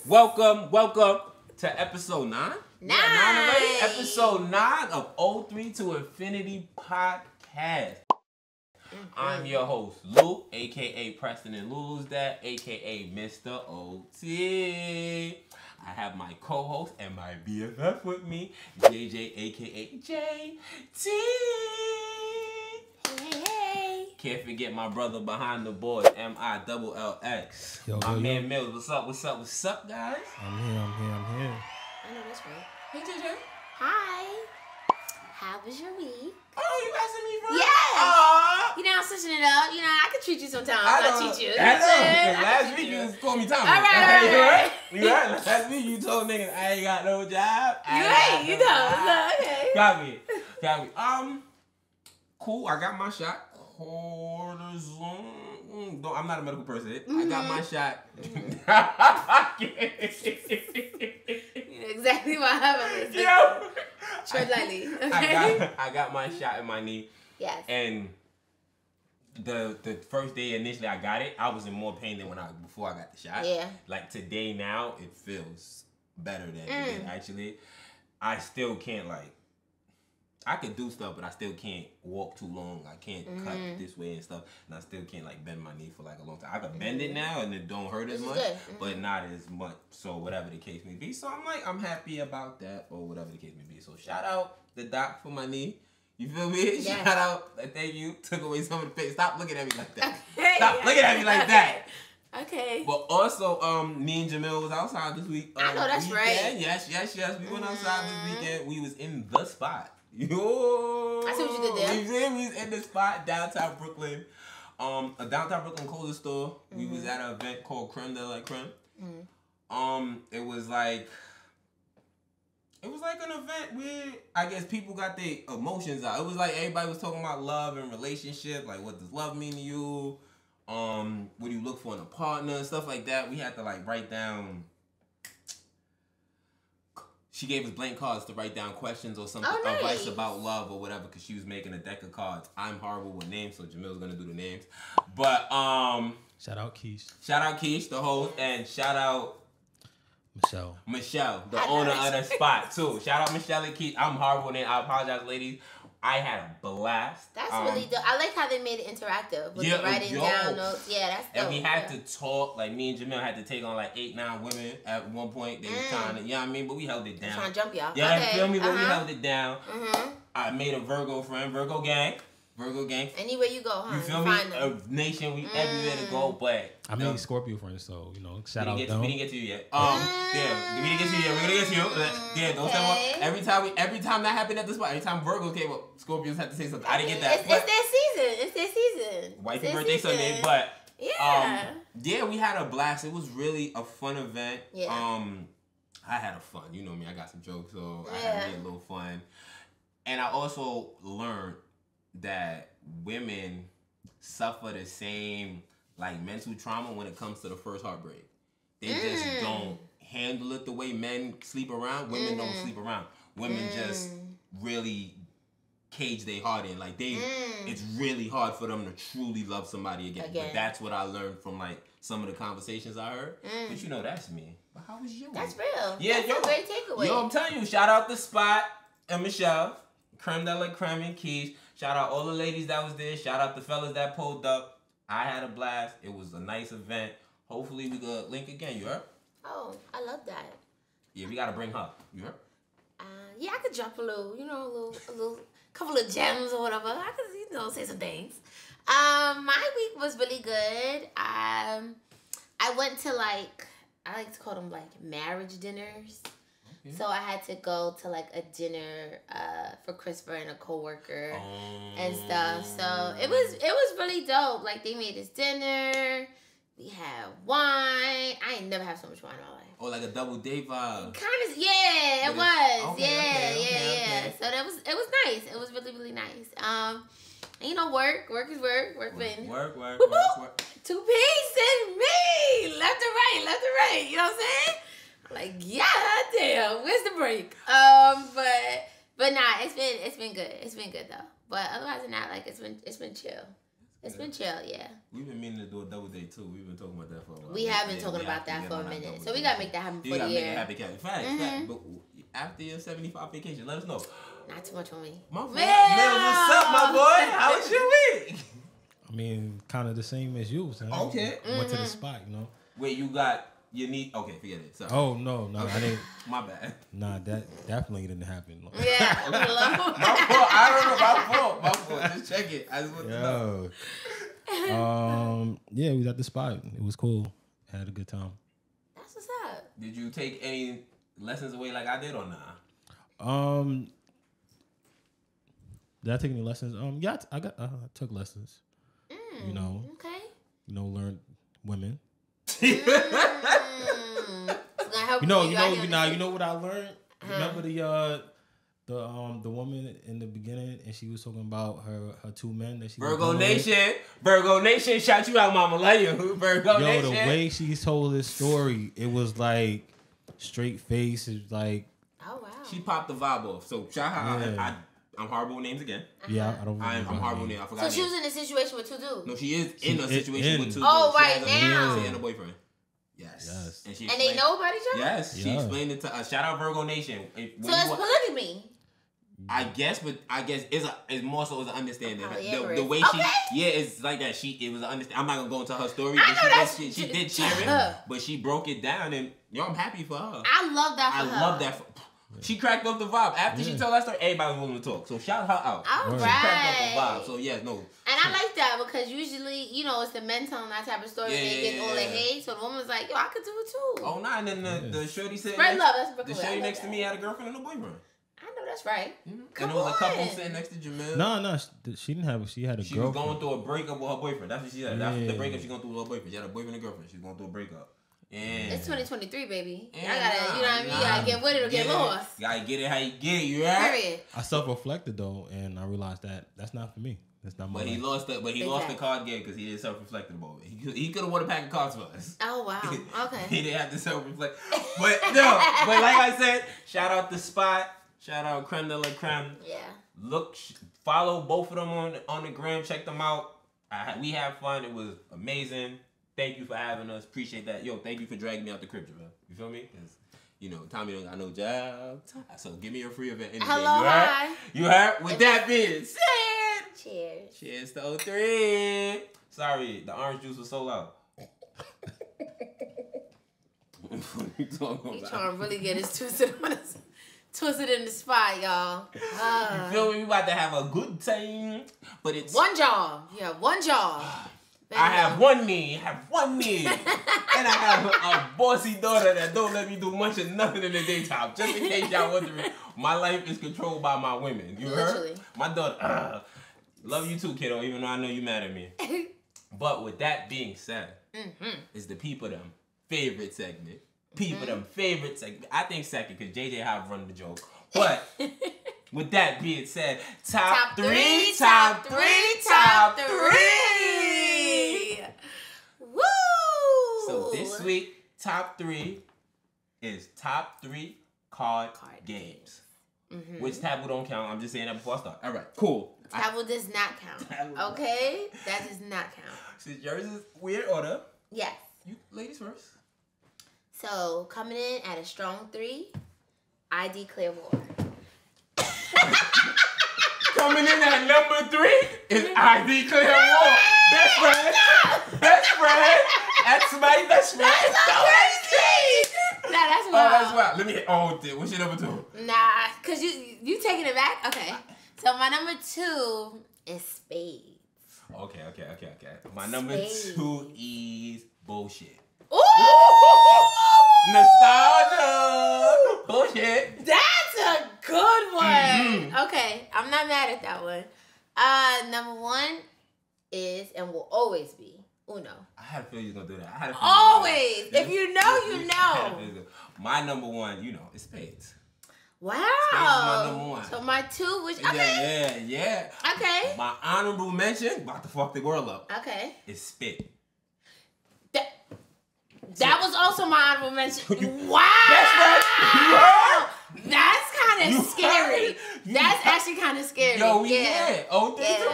Welcome to episode 9. 9. Yeah, 9 already. Episode 9 of 03 to Infinity podcast. I'm your host, Lou, aka Preston and Lulu's Dad, aka Mr. OT. I have my co-host and my BFF with me, JJ, aka JT. Hey. Can't forget my brother behind the board, MILLX. My man Mills, what's up, guys? I'm here. I know that's right. Hey, JJ. Hi. How was your week? Oh, you asking me, bro? Yes. Aww. You know, I'm switching it up. You know, I can treat you sometimes. I treat you. I know. Last week you called me Tommy. All right. You right? Last week you told niggas I ain't got no job. You know. Okay. Got me. Cool. I got my shot. Cortisone. I'm not a medical person. Mm-hmm. I got my shot. You know exactly what happened. Yo. Tread lightly. Okay. I got my shot in my knee. Yes. And the first day initially I got it, I was in more pain than before I got the shot. Yeah. Like today now, it feels better than it did actually. I still can't I could do stuff, but I still can't walk too long. I can't cut this way and stuff, and I still can't bend my knee for a long time. I can bend it now, and it don't hurt as much, but not as much. So whatever the case may be. So I'm happy about that, or whatever the case may be. So shout out the doc for my knee. You feel me? Yes. Shout out, thank you. Took away some of the pain. Stop looking at me like that. Okay. Stop looking at me like that. Okay. But also, me and Jamil was outside this week. I know that's right. Yes. We went outside this weekend. We was in the spot. Yo, I see what you did there. We was in the spot downtown Brooklyn, a downtown Brooklyn clothing store. We was at an event called Creme de la Creme. It was like an event where I guess people got their emotions out. It was like everybody was talking about love and relationship, like what does love mean to you? What do you look for in a partner, stuff like that. We had to write down. She gave us blank cards to write down questions or something, advice about love or whatever, because she was making a deck of cards. I'm horrible with names, so Jamil's gonna do the names. But shout out Keish. Shout out Keish, the host, and shout out Michelle, the owner of the spot too. Shout out Michelle and Keish. I'm horrible with names. I apologize, ladies. I had a blast. That's really dope. I like how they made it interactive with the writing down notes. Yeah, that's dope. And we had to talk. Me and Jamil had to take on 8, 9 women at one point. They were trying to, you know what I mean? But we held it down. Trying to jump y'all. Yeah, okay. feel me? But we held it down. I made a Virgo friend, Virgo gang. Anywhere you go, huh? You feel me? A nation, we everywhere to go, but I made Scorpio friends, so shout out them. We didn't get to you yet. Yeah, we didn't get to you yet. We're gonna get to you. Yeah, don't say what. Every time that happened at the spot, every time Virgo came up, Scorpios had to say something. I didn't get that. It's their season. Wifey birthday Sunday, but yeah, we had a blast. It was really a fun event. Yeah. I had a fun. You know me, I got some jokes, so I had a little fun. And I also learned that women suffer the same mental trauma when it comes to the first heartbreak. They just don't handle it the way men sleep around. Women don't sleep around. Women just really cage their heart in. It's really hard for them to truly love somebody again. But that's what I learned from some of the conversations I heard. But that's me. But how was your week? That's real. Yeah, that's a great takeaway. Yo, I'm telling you, shout out the spot and Michelle, Creme de la Creme and Keish. Shout out all the ladies that was there. Shout out the fellas that pulled up. I had a blast. It was a nice event. Hopefully we could link again. You heard? Oh, I love that. Yeah, we gotta bring her. You heard? Yeah, I could drop a little couple of gems or whatever. I could, say some things. My week was really good. I went to I like to call them marriage dinners. So I had to go to a dinner for Christopher and a coworker and stuff. So it was really dope. They made us dinner. We had wine. I ain't never had so much wine in my life. Oh, like a double date vibe. Kind of, yeah, it was. Okay. So it was nice. It was really, really nice. And work is work. Work. Two pieces, me, left and right. You know what I'm saying? Yeah, damn. Where's the break? But nah, it's been good. It's been good though. But otherwise than that, it's been chill. It's been chill, yeah. We've been meaning to do a double date too. We've been talking about that for a while. We have been talking about that for a minute. So we gotta make that happen for the year. Fact. Fact. But after your 75 vacation, let us know. Not too much on me. My boy. What's up, my boy? How was your week? I mean, kind of the same as you. So Okay. Went to the spot, you know. Wait, you got your knee? Okay, forget it. Sorry. Oh no, I didn't. My bad. Nah, that definitely didn't happen. Yeah. My fault. I don't know. My fault. Just check it. I just want to know. Yeah, we was at the spot. It was cool. Had a good time. That's what's up. Did you take any lessons away like I did or nah? Did I take any lessons? Yeah, I took lessons. You know. Okay. You know, learned women. You know what I learned? Remember the woman in the beginning, and she was talking about her two men that she Virgo Nation, shout you out, mama, love you. Virgo Nation. The way she told this story, it was like straight face. It was like, oh wow, she popped the vibe off. So shout out. Yeah. I'm horrible with names again. Yeah, I don't. I'm horrible with names. I forgot. So she was in a situation with two dudes. No, she is in a situation with two dudes. Oh, right now. She and a boyfriend. Yes. And they know about each other? Yes. She explained it to us. Shout out Virgo Nation. So it's polygamy. I guess it's more so as an understanding. The way it's like that. It was an understanding. I'm not gonna go into her story, but she did share it, but she broke it down, and I'm happy for her. I love that for her. I love that. She cracked off the vibe. After she told that story, everybody was willing to talk. So shout her out. All right. She cracked off the vibe. So no. And I like that because usually, it's the men telling that type of story and they get all the hate. So the woman's like, yo, I could do it too. Oh, nah. And then the shorty said, spread love. That's Brooklyn. The shorty next to me had a girlfriend and a boyfriend. I know that's right. And there was a couple sitting next to Jamil. No, she didn't have. She had a girlfriend. She was going through a breakup with her boyfriend. That's what she said. After the breakup, she going through with her boyfriend. She had a boyfriend and a girlfriend. She was going through a breakup. And it's 2023, baby. I gotta, you know what I mean? You gotta get with it or get lost. Gotta get it how you get it, you right? Period. I self-reflected though, and I realized that that's not for me. That's not my life. He lost the card game because he didn't self-reflect about it. He could have won a pack of cards for us. Oh wow. Okay. He didn't have to self-reflect. But like I said, shout out the spot. Shout out Creme de la Creme. Yeah. Look, follow both of them on the gram. Check them out. We had fun. It was amazing. Thank you for having us. Appreciate that. Yo, thank you for dragging me out the crib, man. You feel me? Because, Tommy don't got no job. So give me a free event in the Hello, game. hi. You heard? With that being said. Cheers. Cheers to 03. Sorry, the orange juice was so loud. What you talking about? He trying to really get his twisted in the spot, y'all. You feel me? We about to have a good time. But it's... One jaw. Yeah, one jaw. I have one knee. And I have a bossy daughter that don't let me do much of nothing in the daytime. Just in case y'all wondering, my life is controlled by my women. You heard? My daughter. Love you too, kiddo, even though I know you mad at me. But with that being said, it's the people them favorite segment. I think second, because JJ have run the joke. But with that being said, top three. Woo! So this week, top 3 is top 3 card games. Which taboo don't count. I'm just saying that before I start. All right, cool. Taboo does not count. Okay? That does not count. Since yours is weird order. Yes. You ladies first. So, coming in at a strong 3, I declare war. Coming in at number 3 is I declare war. Best friend. That's my best friend. That's so crazy. Nah, that's wild. Oh, that's wild. Let me hit. What's your number 2? Nah, cause you taking it back. Okay. So my number 2 is spades. Okay. My number 2 is bullshit. Ooh! Nostalgia. Bullshit. That's a good one. Okay, I'm not mad at that one. Number 1 is and will always be Uno. I had a feeling you was gonna do that. Always. If you know, you know. My number 1, is spades. Wow. Spades is my number 1. So my 2, which okay. Yeah. Okay. My honorable mention, about to fuck the girl up. Okay. Is spit. That was also my honorable mention. Wow. That's right. That's kind of scary. That's actually kind of scary. Yo, we did. Oh, people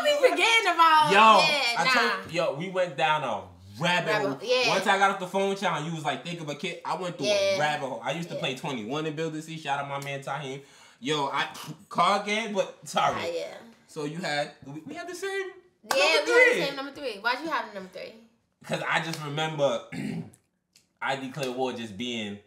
be forgetting about. We went down a rabbit hole. Yeah. Once I got off the phone with y'all, you was like, think of a kid. I went through a rabbit hole. I used to play 21 in Build C. Shout out my man Tahim. Yo, card game, but sorry. Yeah. So you had we had the same. Yeah, we had the same number 3. Why'd you have the number 3? Because I just remember I declare war just being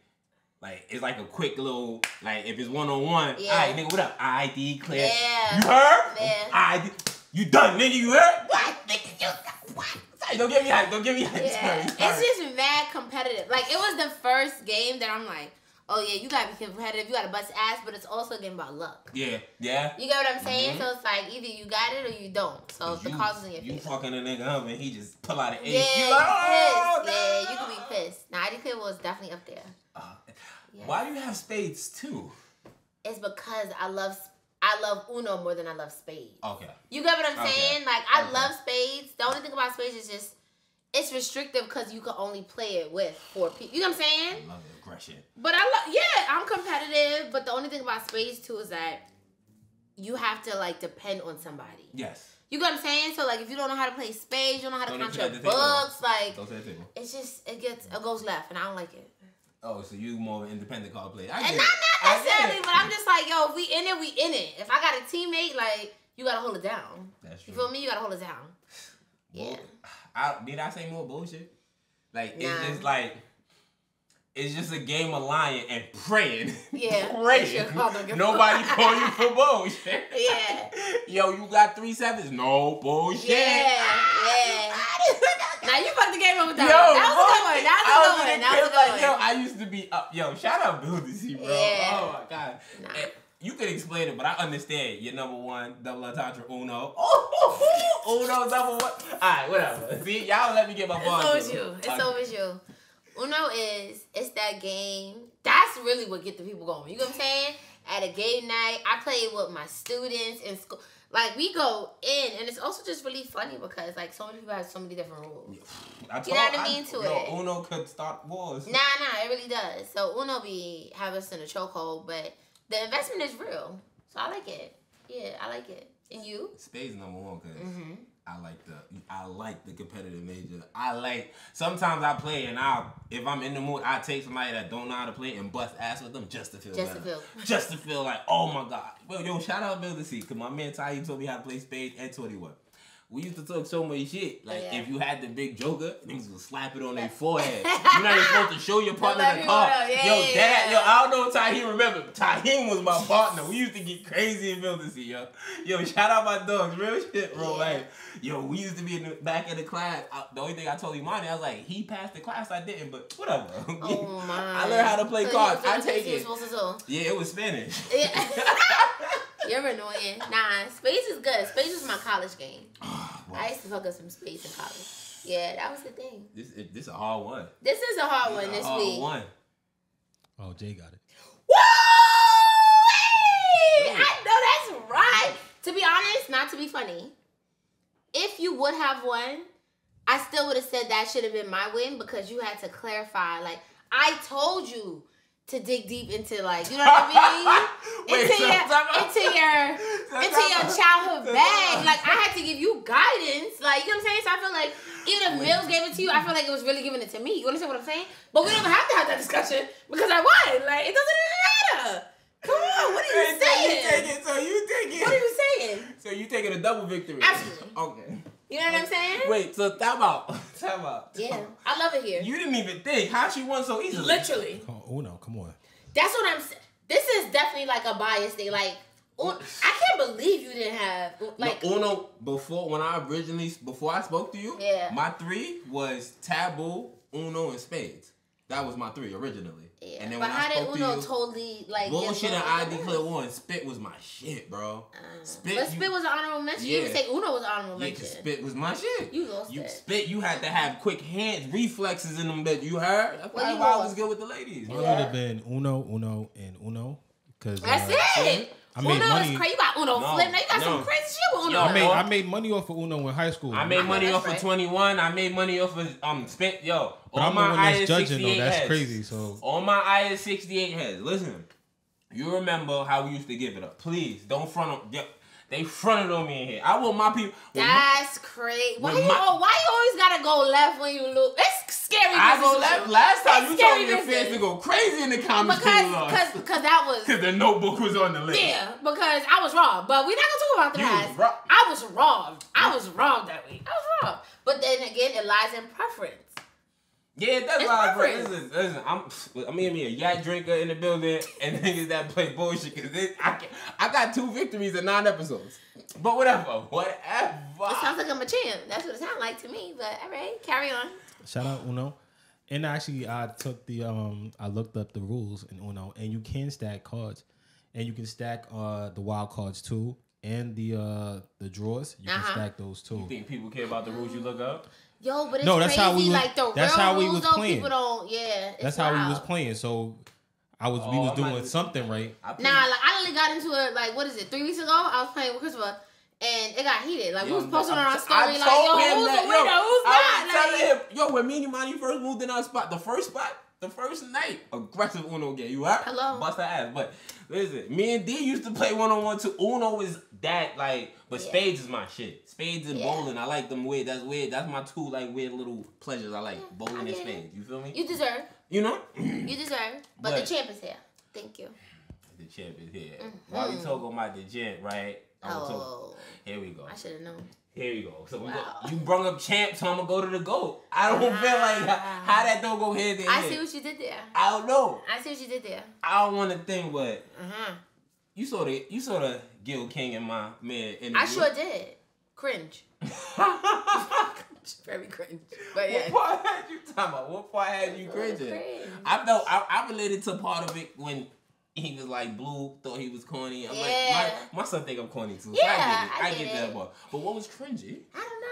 like, it's like a quick little, like, if it's one-on-one, all right, nigga, what up? I declare. Yeah. You heard? Yeah. You done, nigga, you heard? What? Nigga, you what? Sorry, don't get me hyped. Yeah. Sorry. It's just mad competitive. Like, it was the first game that I'm like, oh, yeah, you gotta be competitive. You gotta bust ass, but it's also a game about luck. Yeah. You get what I'm saying? So it's like, either you got it or you don't. So the cause is in your face. You fucking a nigga up and he just pull out an ace. Yeah, you like, oh, pissed. Yeah, you can be pissed. Now, I declare was definitely up there. Why do you have spades too? It's because I love Uno more than I love spades. Okay. You get what I'm saying? Like, I love spades. The only thing about spades is just, it's restrictive because you can only play it with 4 people. You know what I'm saying? I love the aggression. But I'm competitive. But the only thing about spades too is that you have to like depend on somebody. Yes. You get what I'm saying? So like, if you don't know how to play spades, you don't know how to count your books. Like, it's just it goes left, and I don't like it. Oh, so you more of an independent card player. And not necessarily, but I'm just like, yo, if we in it, we in it. If I got a teammate, like, you gotta hold it down. That's true. You feel me? You gotta hold it down. Yeah. Did I say more bullshit? Like, it's just like, it's just a game of lying and praying. Yeah. Praying. Nobody call you for bullshit. Yeah. Yo, you got 3 sevens? No bullshit. Yeah. Now you fucked the game up with that. That was a good one. Yo, I used to be up. Yo, shout out Bill DC, bro. Yeah. Oh my god. And you can explain it, but I understand. You're number 1, double entendre, Uno. Uno, double what? Alright, whatever. See, y'all let me get my ball. It's always you. Uno it's that game. That's really what get the people going. You know what I'm saying? At a game night, I play it with my students in school. Like, we go in, and it's also just really funny because, like, so many people have so many different rules. You know what I mean to it? Uno could start wars. Nah, it really does. So, Uno be have us in a chokehold, but the investment is real. So, I like it. Yeah, I like it. And you? Spades number 1 because I like the competitive nature. Sometimes I play and if I'm in the mood, I take somebody that don't know how to play and bust ass with them just to feel better. Just to feel like, oh my god. Well, yo, shout out Bill C, because my man Ty told me how to play spades and 21. We used to talk so much shit. Like, if you had the big joker, niggas would slap it on their forehead. You're not even supposed to show your partner the card. I don't know if Tahim remember. Tahim was my partner. We used to get crazy in Build C, yo. Yo, shout out my dogs. Real shit, bro. Like, yo, we used to be in the back of the class. The only thing I told Imani, I was like, he passed the class, I didn't, but whatever. Oh, my. I learned how to play cards. I take it. Yeah, it was Spanish. You're annoying. Nah, spades is good. Spades was my college game. I used to fuck up some spades in college. Yeah, that was the thing. This a hard one. This is a hard one this week. Oh, Jay got it. Woo! I know that's right. To be honest, not to be funny, if you would have won, I still would have said that should have been my win because you had to clarify. Like, I told you to dig deep into, like, you know what I mean? into your childhood bag. Like, I had to give you guidance. Like, you know what I'm saying? So I feel like even if Mills gave it to you, I feel like it was really giving it to me. You understand what I'm saying? But we don't even have to have that discussion because I won. Like, it doesn't even matter. Come on, what are you saying? So you take it. What are you saying? So you taking a double victory? Absolutely. Okay. You know what I'm saying? Wait, so time out. Yeah, I love it here. You didn't even think. How she won so easily? Literally. Oh, Uno, come on. That's what I'm saying. This is definitely like a bias thing. Like, I can't believe you didn't have, like... No, Uno, before I spoke to you, my 3 was Taboo, Uno, and Spades. That was my 3 originally. Yeah. And then but when how I spoke did Uno to you, totally, like... bullshit and I declare one. Spit was my shit, bro. But Spit was an honorable mention. You didn't say Uno was an honorable mention. Yeah, Spit was my shit. You lost it. Spit, you had to have quick hands, reflexes in them that you heard. That's why I was good with the ladies. It would have been Uno, and Uno. That's it. I made money. You got Uno flip. Now you got some crazy shit with Uno. I made money off of Uno in high school. I made money off of 21. I made money off of Spit. Yo, but I'm the one that's judging though. That's crazy. So on my IS 68 heads. Listen, You remember how we used to give it up. Please, don't front on... Yeah, they fronted on me in here. I want my people... That's crazy. Why you always gotta go left when you lose? It's scary. I go left. Last time you told me your fans to go crazy in the comments because that was... Because the Notebook was on the list. Yeah, because I was robbed. But we're not going to talk about the past. I was robbed. I was robbed that week. I was robbed. But then again, it lies in preference. Yeah, that's why. Listen, I'm gonna be a yak drinker in the building and niggas that play bullshit because I got 2 victories in 9 episodes. But whatever. It sounds like I'm a champ. That's what it sounds like to me. But all right, carry on. Shout out Uno. And actually, I took I looked up the rules in Uno, and you can stack cards, and you can stack the wild cards too, and the drawers. You can stack those too. You think people care about the rules you look up? Yo, but it's crazy. That's how we was, like the that's real how we rules, was though, playing. people don't. Yeah, that's how we was playing. So we was doing something right. I only got into it like 3 weeks ago. I was playing with Christopher. And it got heated. Like, we was posting on our story, like, yo, who's the winner? Who's not? I was telling him, yo, when me and Imani first moved in our spot, the first night, aggressive Uno game. You out? Hello? Bust her ass. But, listen, me and D used to play one-on-one too. Uno is that, like, but spades is my shit. Spades and bowling, I like them weird. That's weird. That's my 2, like, weird little pleasures. I like bowling and spades. You feel me? You deserve. You know? You deserve. But the champ is here. Thank you. The champ is here. While we talking about the champ, right? Here we go. I should have known. Here we go. So you brought up champ, so I'm gonna go to the GOAT. I don't feel like how that don't go hand in hand. I see what you did there. I don't know. I see what you did there. I don't want to think, but you saw the Gil King and my man interview. I sure did. Cringe. Very cringe. But yeah. What part had you talking about? What part had you cringing? I related to part of it when he was like Blue, thought he was corny. I'm like, my son think I'm corny too. So I get that part. But what was cringy? I don't know.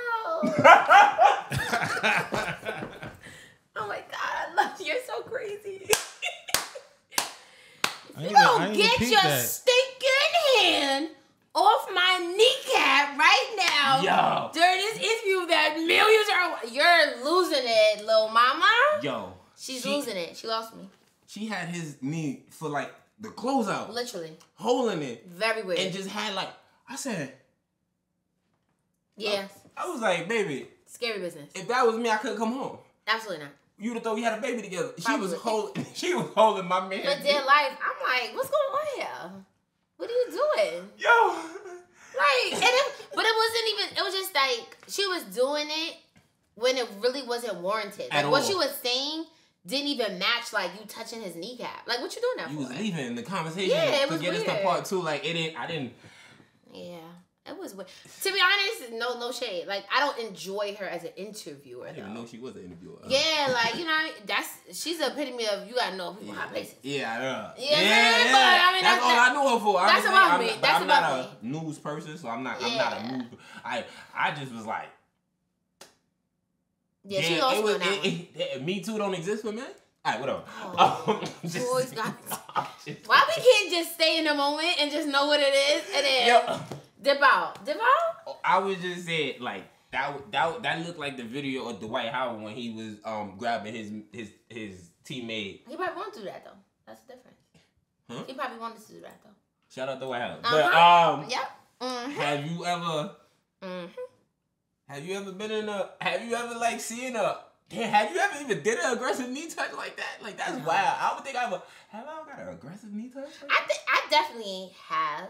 Oh my God, I love you. You're so crazy. You don't get your stinking hand off my kneecap right now. During this interview that millions are... You're losing it, little mama. Yo. She's losing it. She lost me. She had his knee for like the closeout. Literally. Holding it. Very weird. And just had like... I said... Yes. I was like, baby... Scary business. If that was me, I couldn't come home. Absolutely not. You would have thought we had a baby together. Probably. She was holding my man. But dead life, I'm like, what's going on here? What are you doing? Yo. Like, but it wasn't even, it was just like, she was doing it when it really wasn't warranted. Like, what she was saying didn't even match, like, you touching his kneecap. Like, what you doing that for? You was leaving the conversation to get us to part 2. Like, I didn't. Yeah. It was weird. To be honest, no shade. Like, I don't enjoy her as an interviewer. I didn't even know she was an interviewer. Yeah, like, you know, she's the epitome of you gotta know people hot places. Yeah. But I mean, that's all I know her for. That's about me. I'm not a news person, so I'm not a news. I just was like, yeah, she lost me on that one. Me Too don't exist for men. All right, whatever. Why we can't just stay in the moment and just know what it is and then dip out? I was just saying, like, that looked like the video of Dwight Howard when he was grabbing his teammate. He probably wanted to do that though. That's the difference. Huh? He probably wanted to do that though. Shout out to Dwight Howard. But Yep. have you ever been in a? Have you ever like seen a? Damn, have you ever even did an aggressive knee touch like that? Like, that's wild. I would think have I ever got an aggressive knee touch? Like I definitely have.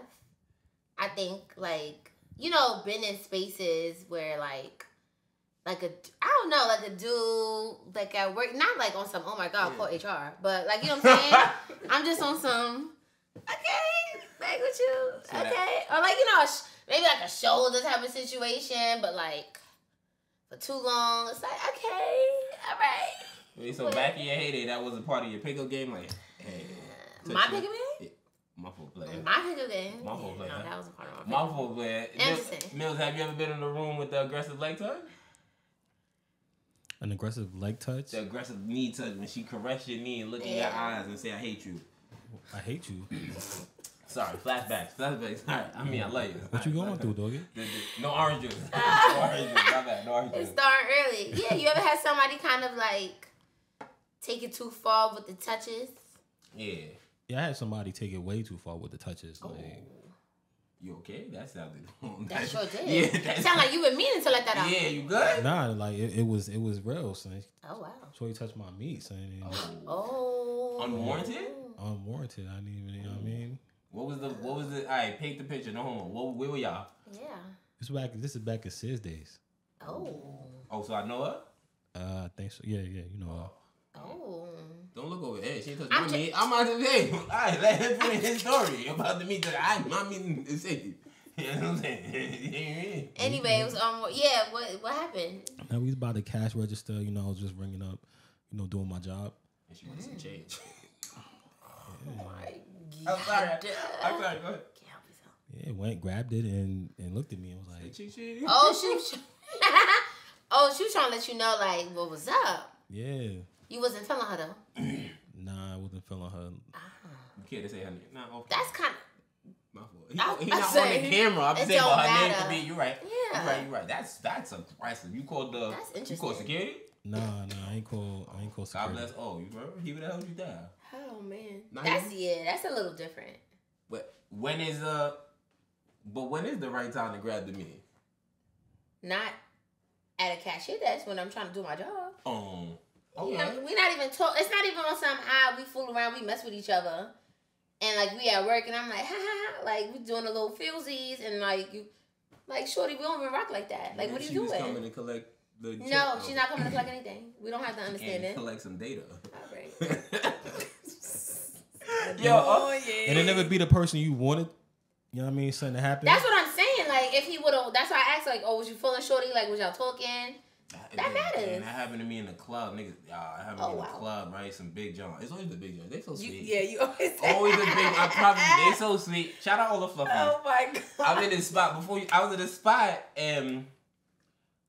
I think, like, you know, been in spaces where, like I don't know, like a dude, like at work, not like on some, oh my God, call HR, but like, you know what I'm saying? I'm just on some, okay, like with you, okay. Or like, you know, maybe like a shoulder type of situation, but like, for too long, it's like, okay, all right. Wait, so back in your heyday, that was a part of your pickup game? Like, hey. My pickup game? Yeah. My fault player. My pickup game? My fault player. No, that was a part of my pickup. My fault player. Interesting. Mills, have you ever been in a room with the aggressive leg touch? An aggressive leg touch? The aggressive knee touch when she caress your knee and look in your eyes and say, I hate you. I hate you? Sorry, flashbacks. Sorry, I mean, I love you. What you going through, doggy? No orange juice. No orange juice. My bad. No orange juice. It's starting early. Yeah, you ever had somebody kind of like take it too far with the touches? Yeah. Yeah, I had somebody take it way too far with the touches. Oh. Like, You okay? That sounded. That sure did. Yeah, It sounded like you were meaning to let that out. Yeah, you good? nah, like it was real, son. Oh wow. So he touched my meat, son. Oh. Unwarranted? Unwarranted. I didn't even. You know what I mean? What was the? All right, paint the picture. No homo. Where were y'all? Yeah. This is back in Sis days. Oh. Oh, so I know her. I think so. Yeah, you know her. Oh. Don't look over there. She touched my meat. I'm out to say. All right, let him finish his story about the meat that my meat is safety. You know what I'm saying? Anyway, it was yeah. What happened? Now we was about the cash register. You know, I was just ringing up. You know, doing my job. And she wanted some change. Oh my I'm sorry. I'm sorry. Go ahead. Yeah, went, grabbed it, and looked at me and was like, oh, she was trying to let you know, like, what was up. Yeah. You wasn't feeling her, though? Nah, I wasn't feeling her. You can't say her name. Nah, okay. That's kind of... My fault. He not on the camera. I'm saying for her name to be... You're right. Yeah. You're right. That's aggressive. You called the... That's interesting. You called security? Nah, I ain't call security. God bless. Oh, you remember? He would have held you down. Oh, man. Not That's a little different. But when is the right time to grab the meat? Not at a cashier desk when I'm trying to do my job. Okay. You know, we not even talk. It's not even on some we fool around, we mess with each other, and like we at work, and I'm like, ha ha ha, like we doing a little feelsies, and like you, like shorty, we don't even rock like that. Like, what are you doing? She's coming to collect the. No, she's not coming to collect anything. We don't have to understand it. Collect some data. All right. Yo, And it never be the person you wanted. You know what I mean? Something to happen. That's what I'm saying. Like, if he would have, that's why I asked, like, oh, was you feeling shorty? Like, was y'all talking? That matters. And that happened to me in the club, niggas. It happened to me in the club, right? Some big John. It's always the big John. They so sweet. You always say always the big. I probably they so sweet. Shout out all the fluffies. Oh my god. I'm in this spot I was in this spot and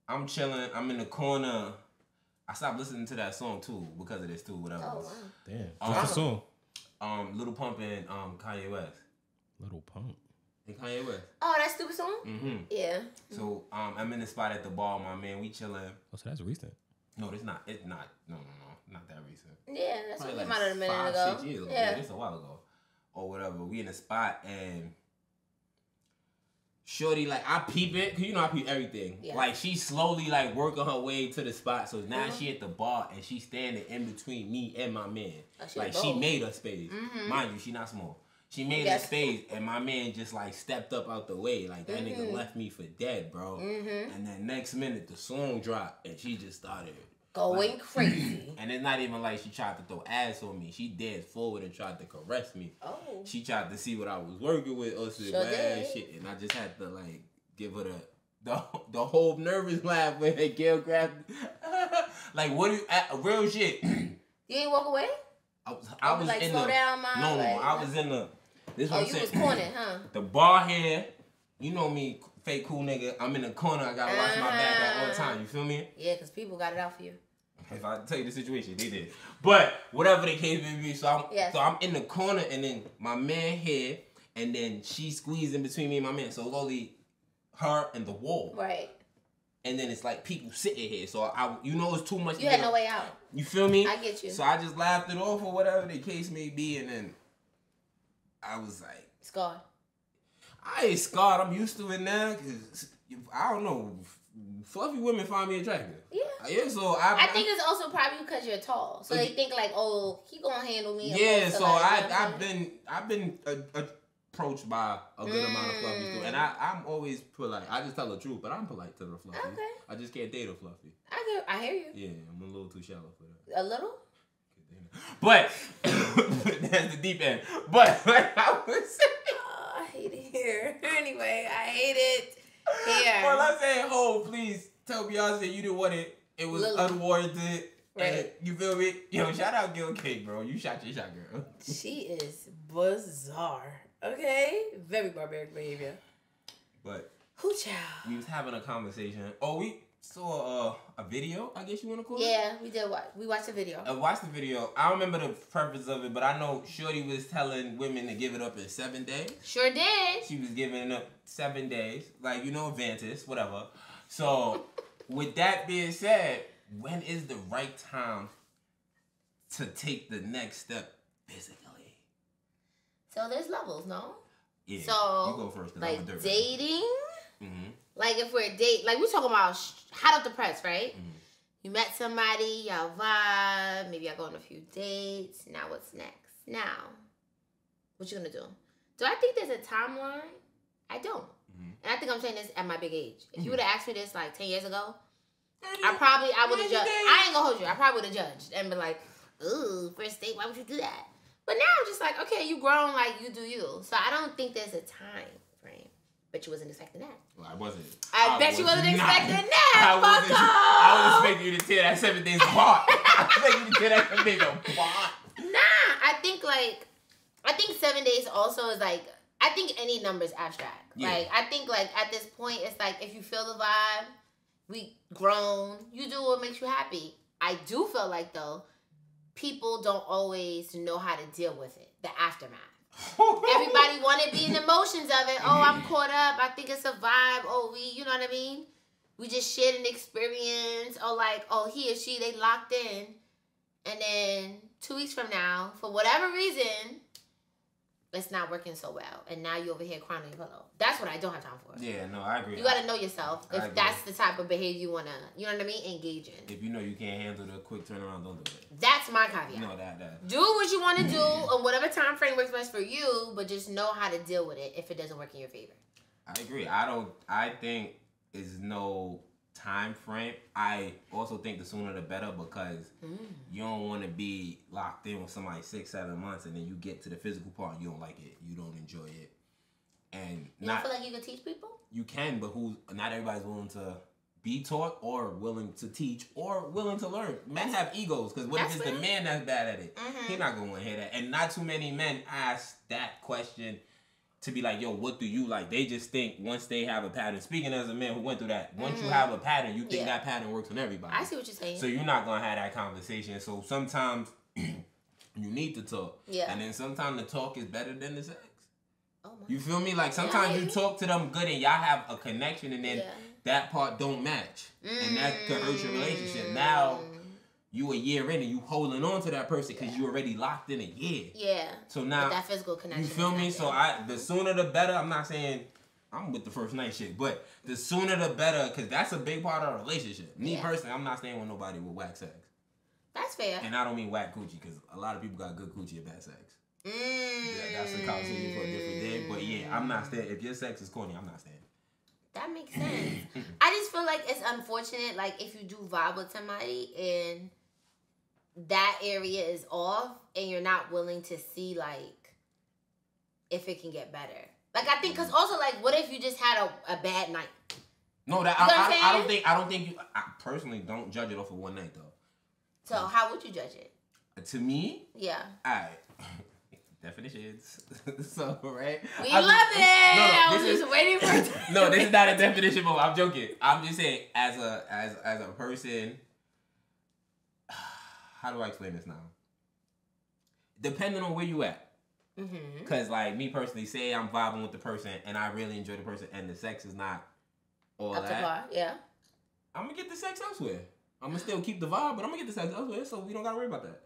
I'm chilling. I'm in the corner. I stopped listening to that song too because of this too. Whatever. Oh wow. Damn. What's the song? Little Pump and Kanye West. Little Pump. And Kanye West. Oh, that stupid song? Mm-hmm. Yeah. So I'm in the spot at the bar, my man. We chilling. Oh, so that's recent. No, it's not. It's not. No, not that recent. Yeah, that's Probably what like came out a minute ago. 5-6 years ago. Yeah. It's a while ago, or whatever. We in the spot and shorty, like, I peep it, cause you know I peep everything. Yeah. Like, she slowly like working her way to the spot. So now she at the bar and she standing in between me and my man. Like, she made a space. Mind you, she not small. She made a space, and my man just like stepped up out the way. Like, that nigga left me for dead, bro. And then next minute the song dropped, and she just started going crazy. And it's not even like she tried to throw ass on me. She danced forward and tried to caress me. Oh. She tried to see what I was working with or some bad shit, and I just had to like give her the whole nervous laugh when Gil grabbed. Like, what do you real shit? You ain't walk away? I was like, in slow down, man. No, like, I was in the. This one you was cornered, huh? The bar here, you know me, fake cool nigga. I'm in the corner. I gotta watch my back at all time. You feel me? Yeah, because people got it out for you. If I tell you the situation, they did. But whatever the case may be, so I'm in the corner, and then my man here, and then she squeezed in between me and my man. So it's only her and the wall. Right. And then it's like people sitting here. So it's too much. You had no way out. You feel me? I get you. So I just laughed it off or whatever the case may be, and then I was like, scarred. I ain't scarred. I'm used to it now because I don't know. Fluffy women find me attractive. Yeah. Yeah. So I think it's also probably because you're tall, so they think like, oh, he gonna handle me. Yeah. So I've been approached by a good amount of fluffies too, and I'm always polite. I just tell the truth, but I'm polite to the fluffies. Okay. I just can't date a fluffy. I hear you. Yeah, I'm a little too shallow for that. A little. But that's the deep end. But like I was saying, I hate it here. Anyway, I hate it here. Well, I'm saying, please tell Beyonce you didn't want it. It was unwarranted. Right. And you feel me? Yo, shout out Gil King, bro. You shot your shot, girl. She is bizarre. Okay? Very barbaric behavior. But who child? We was having a conversation. Oh, we saw a video, I guess you want to call it? Yeah, we did watch. We watched the video. I watched the video. I don't remember the purpose of it, but I know Shorty was telling women to give it up in 7 days. Sure did. She was giving it up 7 days. Like, Vantis, whatever. So, with that being said, when is the right time to take the next step physically? So there's levels, no? Yeah. So you go first. Like dating. Mm-hmm. Like if we're like we're talking about hot off the press, right? Mm-hmm. You met somebody, y'all vibe, maybe y'all go on a few dates. Now what's next? Now, what you gonna do? Do I think there's a timeline? I don't. Mm-hmm. And I think I'm saying this at my big age. If you would have asked me this like 10 years ago, I would have judged. I ain't gonna hold you. I probably would have judged and been like, ooh, first date, why would you do that? But now I'm just like, okay, you grown, like you do you. So I don't think there's a time frame. Bet you wasn't expecting that. Well, I wasn't. I bet you wasn't expecting that. I was expecting you to tear that 7 days apart. I was expecting you to tear that 7 days apart. Nah, I think 7 days also is like, I think any number is abstract. Yeah. Like, I think like at this point, it's like if you feel the vibe, we grown, you do what makes you happy. I do feel like though, people don't always know how to deal with it, the aftermath. Everybody want to be in the emotions of it. Oh, I'm caught up. I think it's a vibe. Oh, you know what I mean? We just shared an experience. Or like, oh, he or she, they locked in. And then 2 weeks from now, for whatever reason, it's not working so well. And now you're over here crying on your pillow. That's what I don't have time for. Yeah, no, I agree. You got to know yourself. If that's the type of behavior you want to, you know what I mean, engage in. If you know you can't handle the quick turnaround, don't do it. That's my caveat. No, that. Do what you want to do on whatever time frame works best for you, but just know how to deal with it if it doesn't work in your favor. I agree. I think it's no time frame. I also think the sooner the better because you don't want to be locked in with somebody 6-7 months and then you get to the physical part and you don't like it, you don't enjoy it, and you don't feel like you can teach people. You can, but not everybody's willing to be taught or willing to teach or willing to learn. Men have egos because what if it's the man that's bad at it? He's not gonna want to hear that, and not too many men ask that question to be like, yo, what do you like? They just think once they have a pattern. Speaking as a man who went through that, once you have a pattern, you think that pattern works on everybody. I see what you're saying. So you're not going to have that conversation. So sometimes you need to talk. Yeah. And then sometimes the talk is better than the sex. Oh my. You feel me? Like sometimes you talk to them good and y'all have a connection and then that part don't match. And that could hurt your relationship. Now, you a year in and you holding on to that person because you already locked in a year. Yeah. So now but that physical connection. You feel me? So the sooner the better. I'm not saying I'm with the first night shit, but the sooner the better because that's a big part of a relationship. Me personally, I'm not staying with nobody with whack sex. That's fair. And I don't mean whack coochie because a lot of people got good coochie and bad sex. Yeah, that's a conversation for a different day. But yeah, I'm not staying. If your sex is corny, I'm not staying. That makes sense. I just feel like it's unfortunate, like if you do vibe with somebody and that area is off and you're not willing to see like if it can get better. Like I think because also like what if you just had a bad night? No, that I don't think you. I personally don't judge it off of one night though. So how would you judge it? To me? Yeah. Alright. Definitions. So right. We love it. I was just waiting for it. No, this is not a definition, but I'm joking. I'm just saying as a person. How do I explain this now? Depending on where you at. Because, like, me personally, say I'm vibing with the person and I really enjoy the person and the sex is not all up that. To par, yeah. I'm going to get the sex elsewhere. I'm going to still keep the vibe, but I'm going to get the sex elsewhere, so we don't got to worry about that.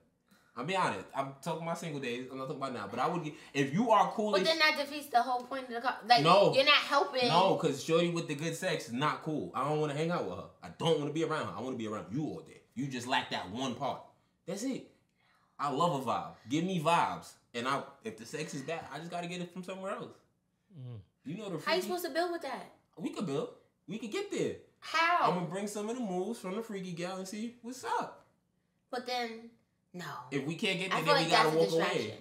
I'll be honest. I'm talking about single days. I'm not talking about now. But I would get, if you are cool. But then that defeats the whole point of the like, no, you're not helping. No, because shorty with the good sex is not cool. I don't want to hang out with her. I don't want to be around her. I want to be around you all day. You just lack that one part. That's it. I love a vibe. Give me vibes. And if the sex is bad, I just got to get it from somewhere else. You know the freaky. How you supposed to build with that? We could build. We could get there. How? I'm going to bring some of the moves from the freaky gal and see what's up. But then, no. If we can't get there, then we got to walk away.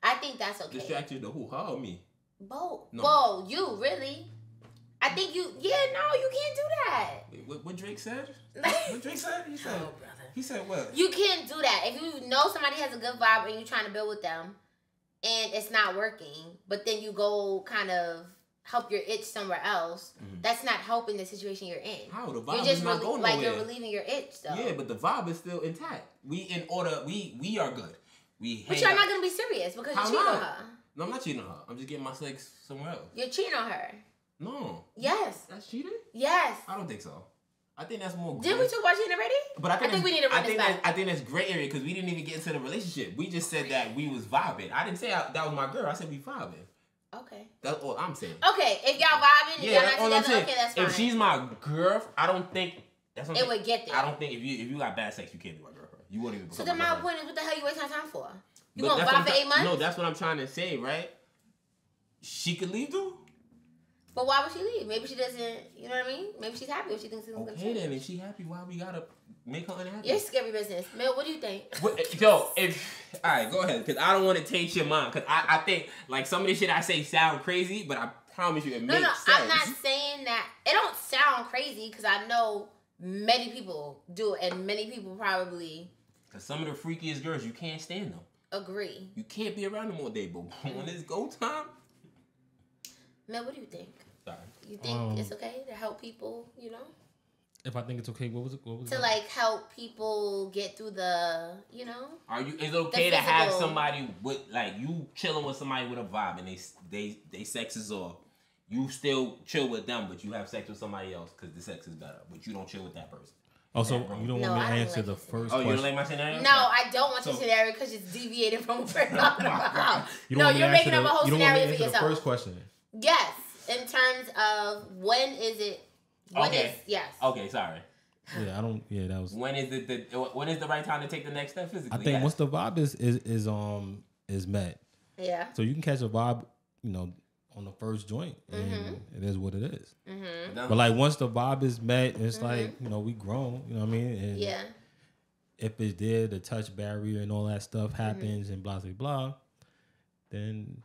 I think that's okay. Distraction to who? Her or me? Both. No. Whoa, you, really? I think you, you can't do that. Wait, what Drake said? What Drake said? He said, oh, brother. He said what? You can't do that. If you know somebody has a good vibe and you're trying to build with them and it's not working, but then you go kind of help your itch somewhere else, that's not helping the situation you're in. How? The vibe is not going nowhere. Like you're relieving your itch, though. Yeah, but the vibe is still intact. We are good. But you're not going to be serious because you're cheating on her. No, I'm not cheating on her. I'm just getting my sex somewhere else. You're cheating on her. No. Yes. That's cheating? Yes. I don't think so. I think that's more. Did we talk about cheating already? But I think we need to run this back. I think that's gray area because we didn't even get into the relationship. We just said that we was vibing. I didn't say that was my girl. I said we vibing. Okay. That's all I'm saying. Okay, if y'all vibing, yeah, y'all not together, okay, that's fine. If she's my girl, I don't think that's what it would get there. I don't think if you got bad sex, you can't be my girlfriend. You wouldn't even. So then my point is, what the hell you wasting your time for? You but gonna vibe for 8 months? No, that's what I'm trying to say, right? She could leave too. But why would she leave? Maybe she doesn't. You know what I mean? Maybe she's happy if she thinks it's gonna change. Okay, then if she happy, why we gotta make her unhappy? You're scary business, Mel. What do you think? Yo, all right, go ahead, because I don't want to taint your mind, because I think like some of the shit I say sound crazy, but I promise you it makes sense. I'm not saying that it don't sound crazy because I know many people do it, and many people probably. Because some of the freakiest girls, you can't stand them. Agree. You can't be around them all day, but when it's go time. Mel, what do you think? Sorry. You think it's okay to help people, you know? If I think it's okay, what was it? To like help people get through the, you know? Is it okay to have somebody with like you chilling with somebody with a vibe and they sex is off? You still chill with them, but you have sex with somebody else because the sex is better, but you don't chill with that person. Oh, so you don't want me to answer the first question? Oh, you don't like my scenario? No, I don't want your scenario because it's deviated from what we're talking about. No, you're making up a whole scenario for yourself. The first question. Yes, in terms of when is it? Yes. Okay, sorry. Yeah, I don't. Yeah, that was. When is the right time to take the next step physically? I think once the vibe is met. Yeah. So you can catch a vibe, you know, on the first joint, and it is what it is. Mm-hmm. But like once the vibe is met, it's like, you know, we grown. You know what I mean? And yeah. If it's there, the touch barrier and all that stuff happens and blah blah blah, then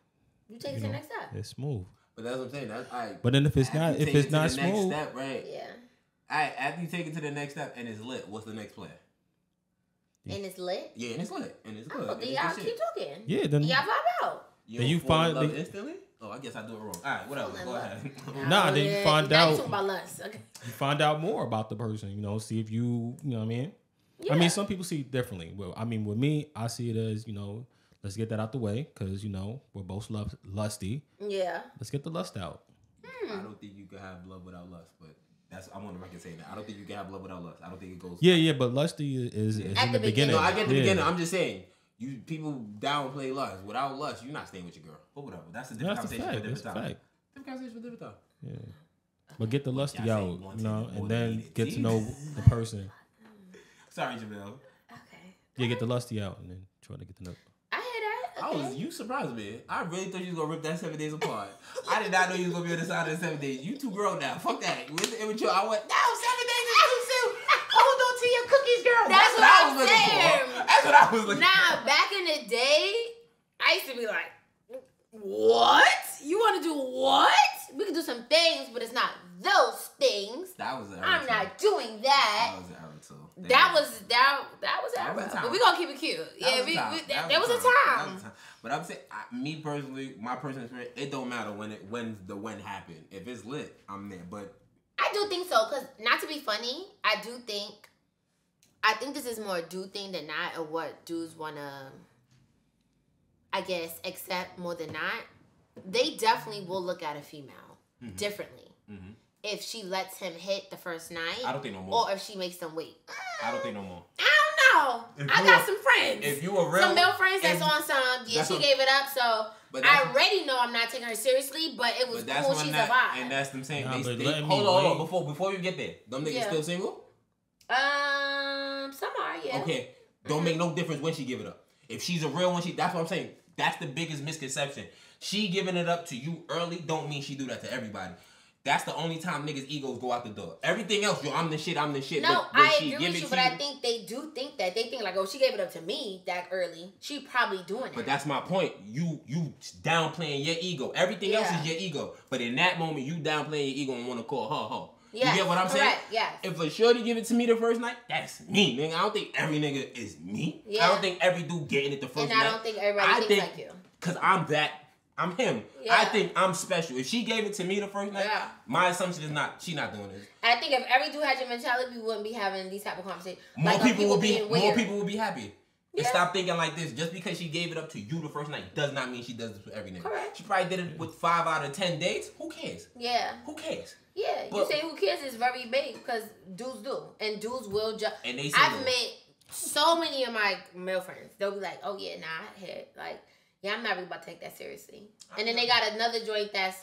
you take it to the next step. It's smooth. But that's what I'm saying. That's But then if it's not smooth, next step, right? Yeah. Alright, after you take it to the next step and it's lit, what's the next plan? And it's lit? Yeah, and it's lit. And it's good. Oh, then y'all keep talking. Yeah, then y'all vibe out. Then you find instantly? Oh, I guess I do it wrong. Alright, whatever. Go ahead. Then you find out. You talk about lust. Okay. You find out more about the person. You know, see if you know what I mean. Yeah. I mean, some people see it differently. Well, I mean, with me, I see it as, you know, let's get that out the way because, you know, we're both lusty. Yeah. Let's get the lust out. I don't think you can have love without lust, but I'm on the record saying that. I don't think you can have love without lust. I don't think it goes. Yeah, but lusty is in the beginning. No, I get the beginning. I'm just saying, people downplay lust. Without lust, you're not staying with your girl. But whatever. That's a different conversation for a different time. Different conversation for a different time. Yeah. But get the lusty out, you know, and then get to know the person. Sorry, Jamel. Okay. Yeah, get the lusty out and then try to get to know. I hear that. Okay. You surprised me. I really thought you was gonna rip that 7 days apart. I did not know you was gonna be on the side of the 7 days. You too grown now. Fuck that. With the immature, I went, no, 7 days is too soon. Hold on to your cookies, girl. That's what I was looking for. That's what I was looking for. Nah, back in the day, I used to be like, what? You want to do what? We can do some things, but it's not those things. That was an I'm not doing that. That was an era too. That was era. But we gonna keep it cute. There was a time. But I'm saying, me personally, my personal experience, it don't matter when happened. If it's lit, I'm there. But I do think so, cause not to be funny, I think this is more a dude thing than not, or what dudes wanna, I guess, accept more than not. They definitely will look at a female differently if she lets him hit the first night. I don't think no more. Or if she makes them wait. I don't think no more. I don't know. I got some friends. If you were real, some male friends that's on some. Yeah, she gave it up. So I already know I'm not taking her seriously. But it was cool. She's a vibe. And that's them saying. Hold on. Before you get there, them niggas still single? Some are. Yeah. Okay. Don't make no difference when she give it up. If she's a real one, that's what I'm saying. That's the biggest misconception. She giving it up to you early don't mean she do that to everybody. That's the only time niggas' egos go out the door. Everything else, yo, I'm the shit. No, I agree with you, but I think they do think that. They think like, oh, she gave it up to me that early. She probably doing it. But that's my point. You downplaying your ego. Everything else is your ego. But in that moment, you downplaying your ego and want to call her. Yes, you get what I'm saying? Yes. If a shorty give it to me the first night, that's me, nigga. I don't think every nigga is me. Yeah. I don't think every dude getting it the first night. And I don't think everybody thinks like you. Because I'm him. Yeah. I think I'm special. If she gave it to me the first night, my assumption is she not doing this. I think if every dude had your mentality, we wouldn't be having these type of conversations. More people would be happy. Yeah. And stop thinking like this. Just because she gave it up to you the first night does not mean she does this with every nigga. Correct. She probably did it with 5 out of 10 dates. Who cares? Yeah. Who cares? Yeah, you say who cares is very big because dudes do. And dudes will judge. And they I've met so many of my male friends. They'll be like, oh yeah, nah, I had like, yeah, I'm not really about to take that seriously. And then they got another joint that's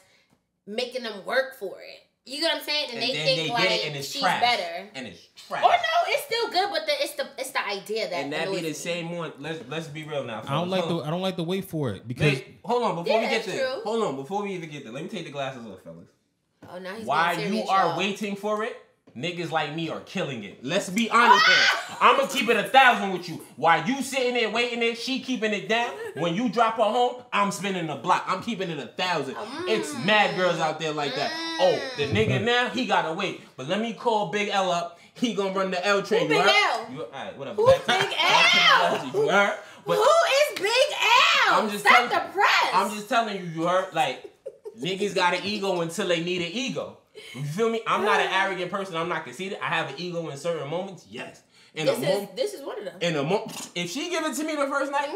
making them work for it. You get what I'm saying? And they think like she's trash. Better. And it's trash. Or no, it's still good, but it's the idea that. And that be the same one. Let's be real now. I don't like to wait for it because hold on before we get there. Hold on before we even get there. Let me take the glasses off, fellas. Oh, now he's while you are waiting for it, niggas like me are killing it. Let's be honest here. I'm gonna keep it 1,000 with you. While you sitting there waiting there, she keeping it down. When you drop her home, I'm spinning the block. I'm keeping it 1,000. It's mad girls out there like that. Oh, the nigga now, he gotta wait. But let me call Big L up. He gonna run the L train. Who Big L? Alright, whatever. Who's Big L? You heard? But who is Big L? I'm just telling you, you heard? Like, niggas got an ego until they need an ego. You feel me? I'm not an arrogant person. I'm not conceited. I have an ego in certain moments. Yes. This is one of them. In a moment, if she give it to me the first night,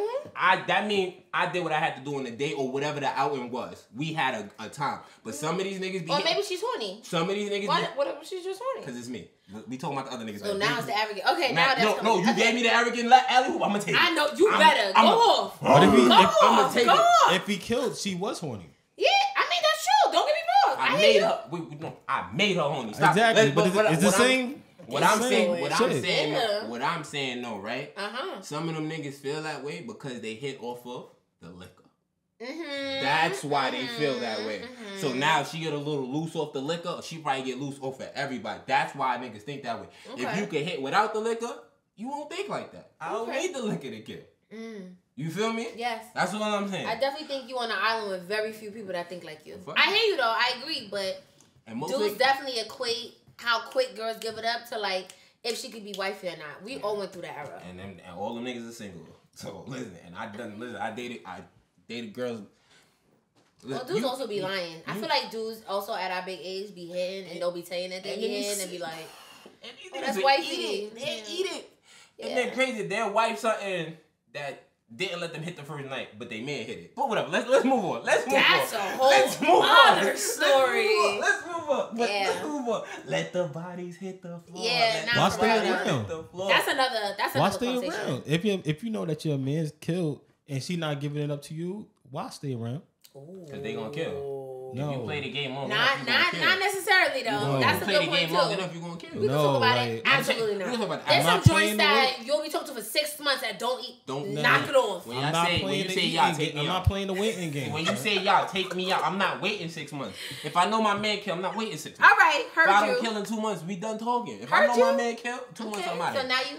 that mean I did what I had to do on the day or whatever the outing was. We had a time. But some of these niggas be. Or maybe she's horny. Some of these niggas. Whatever, she's just horny. Because it's me. We talking about the other niggas. So now it's the arrogant. Okay, now that's no. You gave me the arrogant alley hoop. I'm gonna take it. I know you better go off. But I'm gonna take it. If he killed, she was horny. Yeah, I mean that's true. Don't get me wrong. I made her horny. Stop. Exactly, but it's the same. What I'm saying, no, right? Some of them niggas feel that way because they hit off of the liquor. That's why they feel that way. So now if she get a little loose off the liquor, she probably get loose off of everybody. That's why niggas think that way. Okay. If you can hit without the liquor, you won't think like that. I don't need the liquor to kill. You feel me? Yes. That's what I'm saying. I definitely think you on an island with very few people that think like you. I hear you though. I agree, but dudes definitely equate how quick girls give it up to like if she could be wifey or not. We all went through that era. And all them niggas are single. So listen, and I dated girls. Well, dudes also be lying. I feel like dudes also at our big age be hitting and they'll be saying that they hitting and be like, oh, that's wifey. They eat it. And they're crazy. Their wife something that didn't let them hit the first night, but they man hit it. But whatever. Let's move on. That's a whole other story. Let's move on. Let's move on. Let the bodies hit the floor. Yeah, why stay around? That's another why stay around? If you know that your man's killed and she not giving it up to you, why stay around? Because they gonna kill. No. If you play the game long enough, not necessarily though. No. That's a good point too. Play the game long enough, you gonna kill. We can talk about it. Absolutely not. There's some joints that you'll be talking to for 6 months that don't knock it off. When you say y'all, take me out. I'm not playing the waiting game. When you say y'all, take me out, I'm not waiting 6 months. If I know my man killed, I'm not waiting 6 months. All right, heard you. If I don't kill in 2 months, we done talking. If I know my man killed, 2 months, I'm out. So now you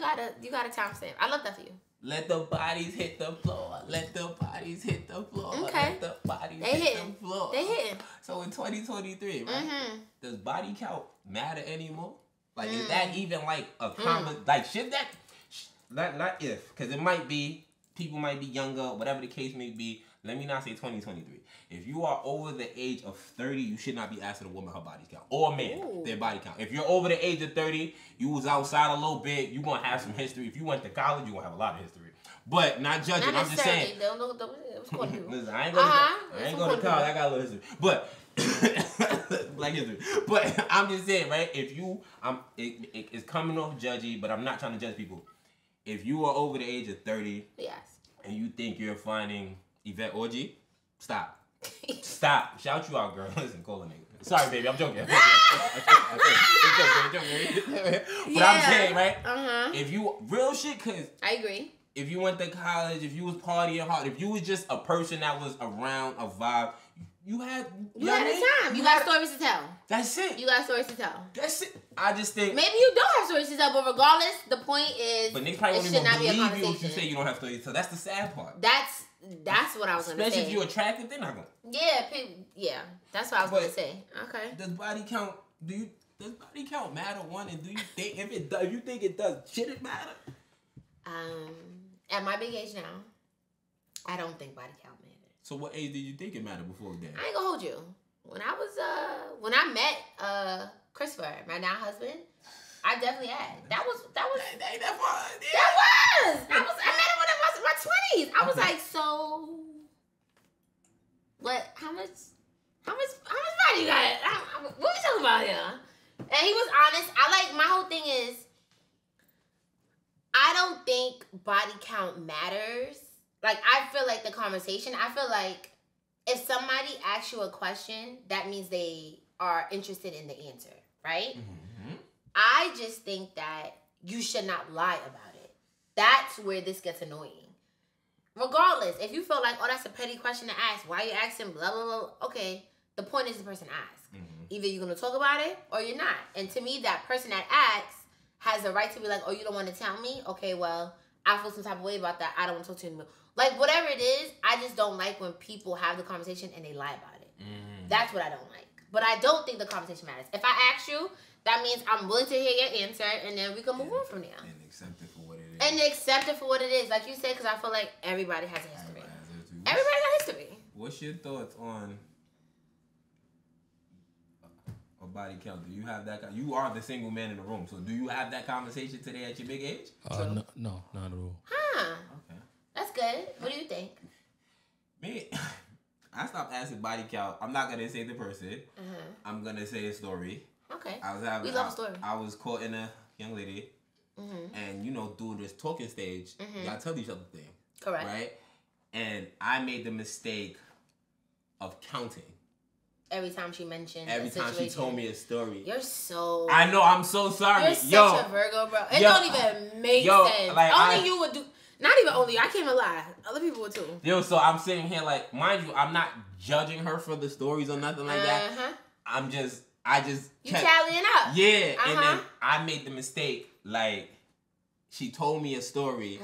got a timestamp. I love that for you. Let the bodies hit the floor. Let the bodies hit the floor. Okay. Let the bodies hit the floor. They hitting. So in 2023, right? Does body count matter anymore? Like, is that even like a common, like, should that, not if, because it might be, people might be younger, whatever the case may be. Let me not say 2023. If you are over the age of 30, you should not be asking a woman her body count. Or man, their body count. If you're over the age of 30, you was outside a little bit, you're going to have some history. If you went to college, you're going to have a lot of history. But not judging, I'm just saying. Listen, I ain't going to college, I got a little history. But, black history. But I'm just saying, right? If you, it's coming off judgy, but I'm not trying to judge people. If you are over the age of 30, and you think you're finding Yvette orgy, stop. Stop. Shout you out, girl. Listen, call a nigga. Sorry, baby. I'm joking. But I'm saying, right? If you, real shit, because I agree. If you went to college, if you was partying hard, if you was just a person that was around a vibe, you had a time. You got stories to tell. That's it. You got stories to tell. That's it. I just think maybe you don't have stories to tell, but regardless, the point is, but niggas probably won't even believe you if you say you don't have stories to tell. That's the sad part. That's what I was gonna say. Especially if you're attractive, they're not gonna. Yeah. That's what I was gonna say. Okay. Does body count? Does body count matter? One, and do you think if you think it does, should it matter? At my big age now, I don't think body count matters. So what age did you think it mattered before then? I ain't gonna hold you. When I met Christopher, my now husband, I definitely had. That was. That fun. Yeah. That was. I met him when I was in my 20s. I was like, so what? How much body you got? What we talking about here? And he was honest. My whole thing is, I don't think body count matters. Like, I feel like the conversation, I feel like if somebody asks you a question, that means they are interested in the answer, right? Mm-hmm. I just think that you should not lie about it. That's where this gets annoying. Regardless, if you feel like, oh, that's a petty question to ask, why are you asking, blah, blah, blah. Okay, the point is the person asks. Mm-hmm. Either you're going to talk about it or you're not. And to me, that person that asks has the right to be like, oh, you don't want to tell me? Okay, well, I feel some type of way about that. I don't want to talk to you anymore. Like, whatever it is, I just don't like when people have the conversation and they lie about it. Mm. That's what I don't like. But I don't think the conversation matters. If I ask you, that means I'm willing to hear your answer, and then we can move on from there. And accept it for what it is. And accept it for what it is. Like you said, because I feel like everybody has a history. Everybody got history. What's your thoughts on a body count? Do you have that? You are the single man in the room, so do you have that conversation today at your big age? No, not at all. Huh. Okay. That's good. What do you think? Me, I stopped asking body count. I'm not gonna say the person. Uh-huh. I'm gonna say a story. Okay. We love a story. I was courting a young lady, and through this talking stage, you gotta tell each other things. Correct. Right. And I made the mistake of counting. Every time she mentioned Every time she told me a story. You're so... I know, I'm so sorry. You're such a Virgo, bro. It don't even make sense. Like, only you would do... Not even only you. I can't even lie. Other people would too. Yo, so I'm sitting here like, mind you, I'm not judging her for the stories or nothing like that. I just... You tallying up. Yeah. And then I made the mistake, like, she told me a story,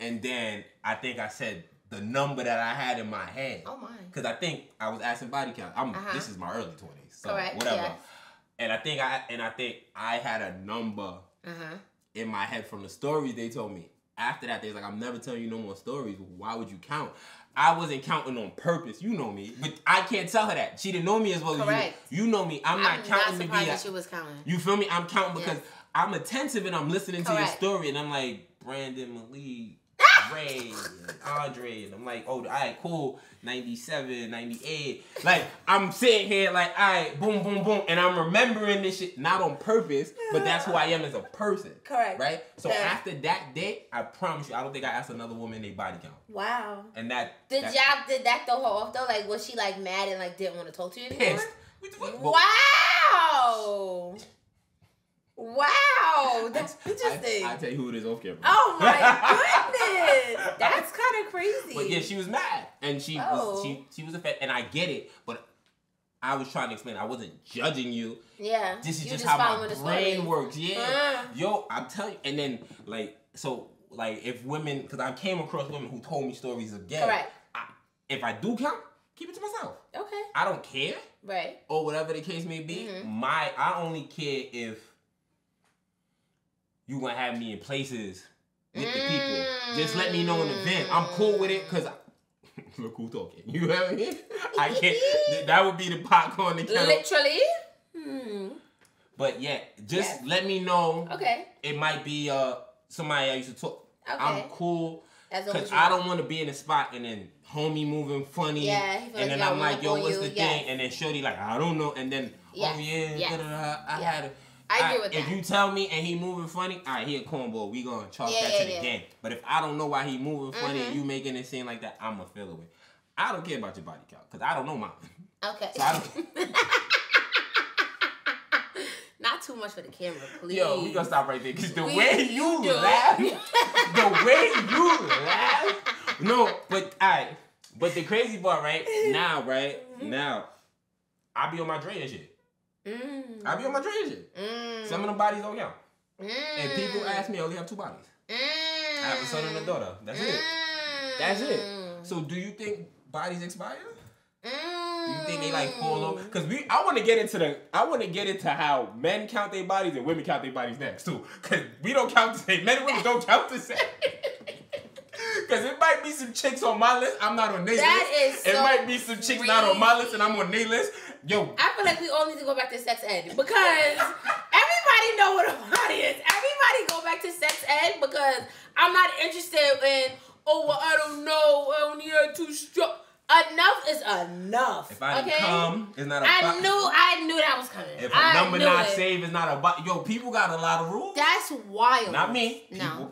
and then I think I said the number that I had in my head. Oh my! Because I think I was asking body count. This is my early 20s, so correct, whatever. Yes. And I think I had a number in my head from the stories they told me. After that, they was like, I'm never telling you no more stories. Why would you count? I wasn't counting on purpose. You know me, but I can't tell her that. She didn't know me as well as you. You know me. I'm not counting to be. That she was counting. You feel me? I'm counting because I'm attentive and I'm listening to your story, and I'm like Brandon, Malik, Ray, and Andre, and I'm like, oh, all right, cool, 97, 98. Like, I'm sitting here like, all right, boom, boom, boom, and I'm remembering this shit, not on purpose, but that's who I am as a person. Correct. Right? So after that day, I promise you, I don't think I asked another woman their body count. Wow. And that... Did that throw her off, though? Like, was she, like, mad and, like, didn't want to talk to you anymore? Pissed. Wow! Wow, that's interesting. I'll tell you who it is off camera. Oh my goodness, that's kind of crazy. But yeah, she was mad, and she was offended, and I get it. But I was trying to explain. I wasn't judging you. Yeah, this is just how my brain works. Yeah, yo, I'm telling you. And then if women, because I came across women who told me stories again. Correct. If I do count, keep it to myself. Okay. I don't care. Right. Or whatever the case may be. I only care if you gonna have me in places with the people. Just let me know in advance. I'm cool with it because look who talking. You know what I mean? I can't. That would be the popcorn. Literally. But yeah, just let me know. Okay. It might be somebody I used to talk. Okay. I'm cool because I don't want to be in a spot and then homie moving funny. Yeah. And then I'm like, yo, what's the thing? And then shorty like, I don't know. And then I had it. I agree with that. If you tell me and he moving funny, all right, he a cornball. We gonna chalk that to the game. But if I don't know why he moving funny and you making it seem like that, I'ma feel away. I don't care about your body count because I don't know mine. Okay. So I don't. Not too much for the camera, please. Yo, we gonna stop right there because the way you laugh. No, but but the crazy part, now, I be on my Dre and shit. I be on my Dre and shit. Some of them bodies don't count. And people ask me, I only have 2 bodies. I have a son and a daughter. That's it. That's it. So do you think bodies expire? Do you think they like fall over? Because I want to get into how men count their bodies and women count their bodies next too. Because we don't count the same. Men and women don't count the same. Because it might be some chicks on my list. I'm not on their list. It might be some chicks not on my list and I'm on their list. Yo, I feel like we all need to go back to sex ed because everybody know what a body is. Everybody go back to sex ed because I'm not interested in, I don't know, I only had 2 strokes. Enough is enough. If I didn't come, it's not a I knew that was coming. If a number not saved, it's not a body. Yo, people got a lot of rules. That's wild. Not me. No.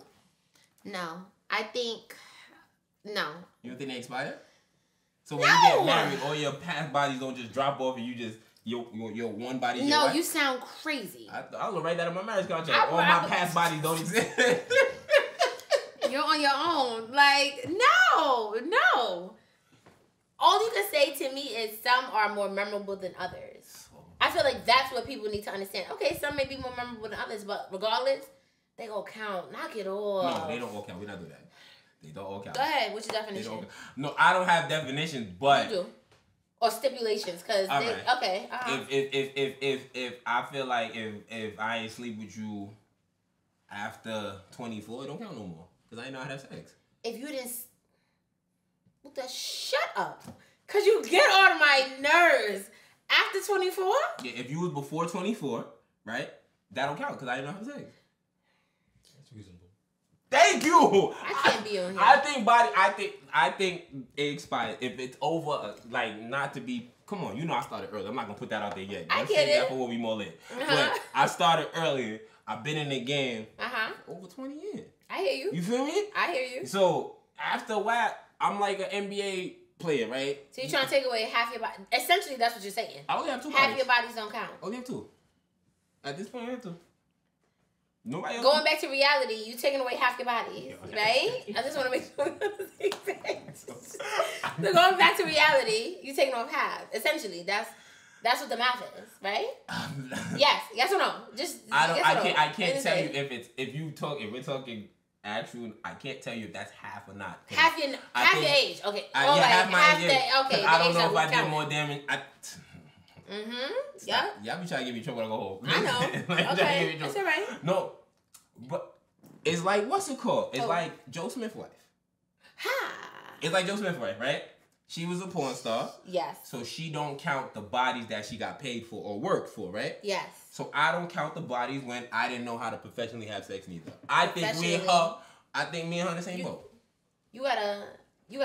I think no. You don't think they expired? So when you get married, all your past bodies don't just drop off and you just your one body. No, you sound crazy. I will write that in my marriage contract. All my past bodies don't exist. You're on your own. Like, no. All you can say to me is some are more memorable than others. I feel like that's what people need to understand. Okay, some may be more memorable than others, but regardless, they gonna count. Knock it off. No, they don't all count. We're not doing that. They don't all count. Go ahead. What's your definition? No, I don't have definitions, but you do. Or stipulations, because okay. If I feel like if I ain't sleep with you after 24, it don't count no more. Because I ain't know how to have sex. If you didn't... shut up. Because you get on my nerves. After 24? Yeah, if you was before 24, right? That don't count because I didn't know how to have sex. That's reasonable. Thank you. I can't be on here. I think it expired. If it's over, like, not to be... Come on, you know I started early. I'm not going to put that out there yet. I get it. That for when we more lit. But I started earlier. I've been in the game over 20 years. I hear you. You feel me? I hear you. So, after WAP, I'm like an NBA player, right? So you're trying to take away half your body. Essentially, that's what you're saying. I only have 2 Half bodies. your bodies don't count. I only have 2. At this point, I have 2. Nobody else. Going back to reality, you taking away half your bodies, right? I just want to make sure So going back to reality, you taking off half. Essentially, that's what the math is, right? Yes or no? Just I can't tell you if we're talking actual. I can't tell you if that's half or not. Half your age, okay. Half my age. Okay. I don't know if I did more damage. Yeah. Y'all be trying to give me trouble to go home. I know. Okay. That's all right. No, but it's like, what's it called? It's like Joe Smith's wife. It's like Joe Smith's wife, right? She was a porn star. Yes. So she don't count the bodies that she got paid for or worked for, right? Yes. So I don't count the bodies when I didn't know how to professionally have sex neither. I think me and her in the same boat. You got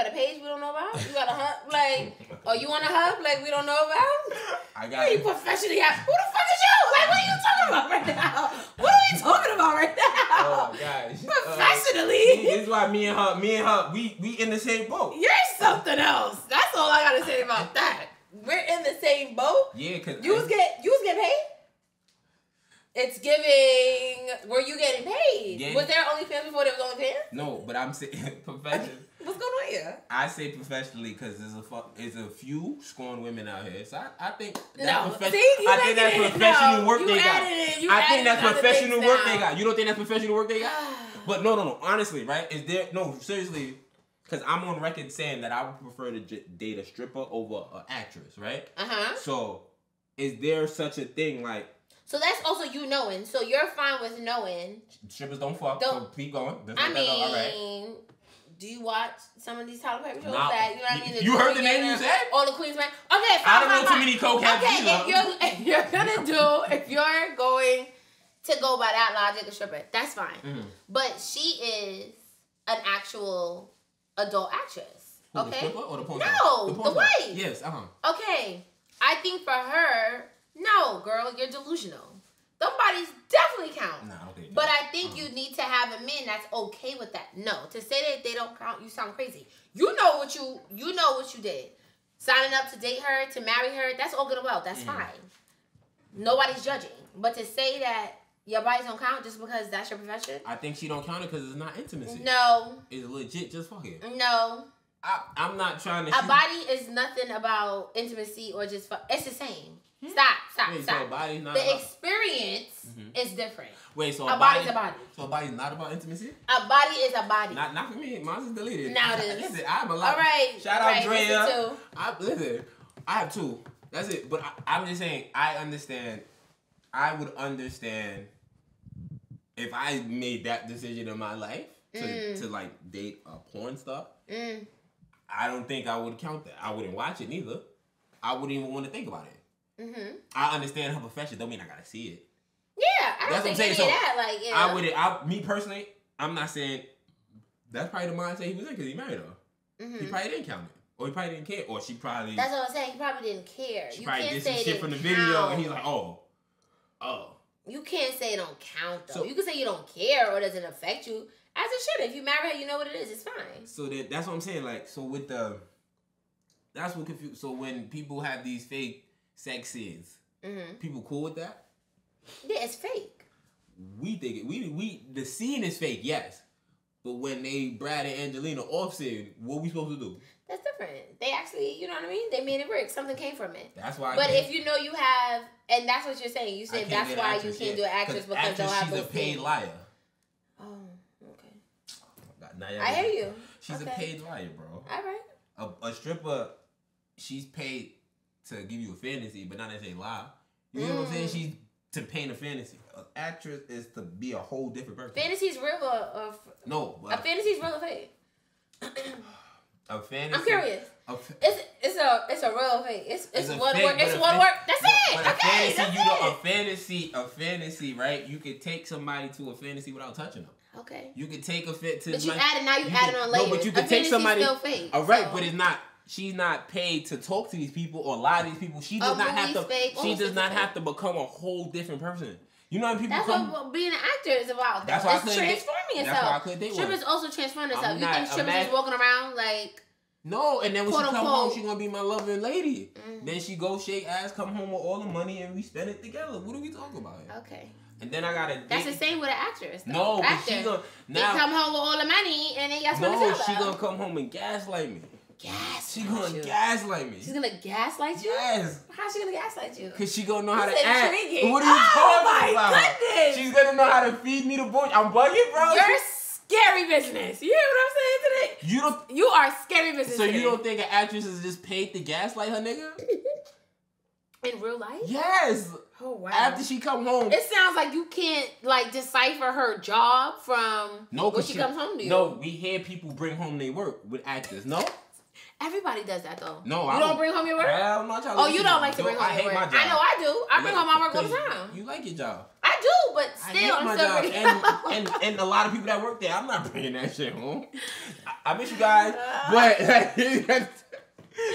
a page we don't know about? You got a hub, like, or you want a hub, like, we don't know about? I got you professionally have, who the fuck is you? Like, what are you talking about right now? What are we talking about right now? Oh, gosh. Professionally? This is why me and her, we in the same boat. You're something else. That's all I gotta say about that. We're in the same boat? Yeah, because... You was getting paid? It's giving... Were you getting paid? Yeah. Was there OnlyFans before there was OnlyFans? No, but I'm saying professional. What's going on here? I say professionally because there's a few scorn women out here. So I think that's that's professional work they got. I think that's professional work they got. You don't think that's professional work they got? But no. Honestly, right? Seriously, because I'm on record saying that I would prefer to date a stripper over an actress, right? So is there such a thing like? So that's also you knowing. So you're fine with knowing. Strippers don't fuck. So keep going. All right. Do you watch some of these Tyler Perry shows? Nah. That, you know what I mean? You heard the name you said? All the Queens, man. Okay, fine. I don't know too many cokeheads. Okay, if you're going to go by that logic, a stripper, that's fine. Mm-hmm. But she is an actual adult actress. Who, the stripper or the porn star? No, the wife. Yes, Okay, I think for her, no, girl, you're delusional. Them bodies definitely count. Nah, okay. But I think you need to have a man that's okay with that. No, to say that they don't count, you sound crazy. You know what you did. Signing up to date her, to marry her, that's all good and well. That's fine. Nobody's judging. But to say that your bodies don't count just because that's your profession? I think she don't count it because it's not intimacy. No. It's legit just fucking. No. I'm not trying to... A body is nothing about intimacy or just fuck. It's the same. Stop. Wait, so a body's not the experience is different. Wait, so a body's a body. So a body's not about intimacy? A body is a body. Not for me. Mine's is deleted. Now it is. Listen, I have a lot. All right. Shout out Drea. I have 2. That's it. But I'm just saying, I understand. I would understand if I made that decision in my life to like date a porn star. I don't think I would count that. I wouldn't watch it neither. I wouldn't even want to think about it. I understand her profession. Don't mean I gotta see it. Yeah, I don't think any of that. Me personally, I'm not saying that's probably the mindset he was in because he married her. He probably didn't count it, Or he probably didn't care. Or she probably... That's what I'm saying. He probably didn't care. She you probably can't did say some shit from the count. video and he's like, oh. You can't say it don't count, though. So, you can say you don't care or it doesn't affect you. As it should. If you marry her, you know what it is. It's fine. So that's what I'm saying. Like, so with the... That's what confused. So when people have these fake sex scenes, people cool with that? Yeah, it's fake. We think it. We the scene is fake, yes. But when they Brad and Angelina off scene, what we supposed to do? That's different. They actually, you know what I mean? They made it work. Something came from it. That's why. But if you know you have, and that's what you're saying. You said that's why you can't do an actress because actress, they'll have she's a paid liar. Oh, okay. Now I hear you. She's a paid liar, bro. All right. A stripper, she's paid to give you a fantasy, but not necessarily lie. You know what I'm saying? She's to paint a fantasy. An actress is to be a whole different person. Fantasy's real or no? A fantasy's real or fake? A fantasy. I'm curious. It's a real fake. It's one fake, word. It's one word. That's it. But Okay. a fantasy, right? You could take somebody to a fantasy without touching them. Okay. You could take a fit to. But you added on later. No, but you could take somebody. Still fake. All right, but it's not. She's not paid to talk to these people or lie to these people. She does not have to. She does not have to become a whole different person. You know how people That's what being an actor is about. That's why it's transforming yourself. That's why I couldn't date one. Strippers also transforming themselves. You think strippers is walking around like... No, and then when she come home, she gonna be my loving lady. Then she go shake ass, come home with all the money, and we spend it together. What are we talking about here? Okay. And then I gotta. That's the same with an actress. Though. No, but she gonna now. They come home with all the money, and then y'all spend it together. She gonna come home and gaslight me. She gonna gaslight me. She's gonna gaslight you? Yes. How's she gonna gaslight you? Cause she gonna know how to act. Intriguing. What are you talking about? Goodness. She's gonna know how to feed me the boy. I'm bugging, bro. You're scary business. You hear what I'm saying today? You are scary business. So you don't think an actress is just paid to gaslight her nigga? In real life? Yes. Oh wow. After she come home. It sounds like you can't like decipher her job from when she comes home to you. No, we hear people bring home their work with actors. No? Everybody does that though. No, I don't bring home your work. I'm not trying to. Oh, you don't like to bring home your work. I know I do. I bring home my work all the time. You like your job. I do, but still, I'm still bringing and a lot of people that work there, I'm not bringing that shit home. I miss you guys, but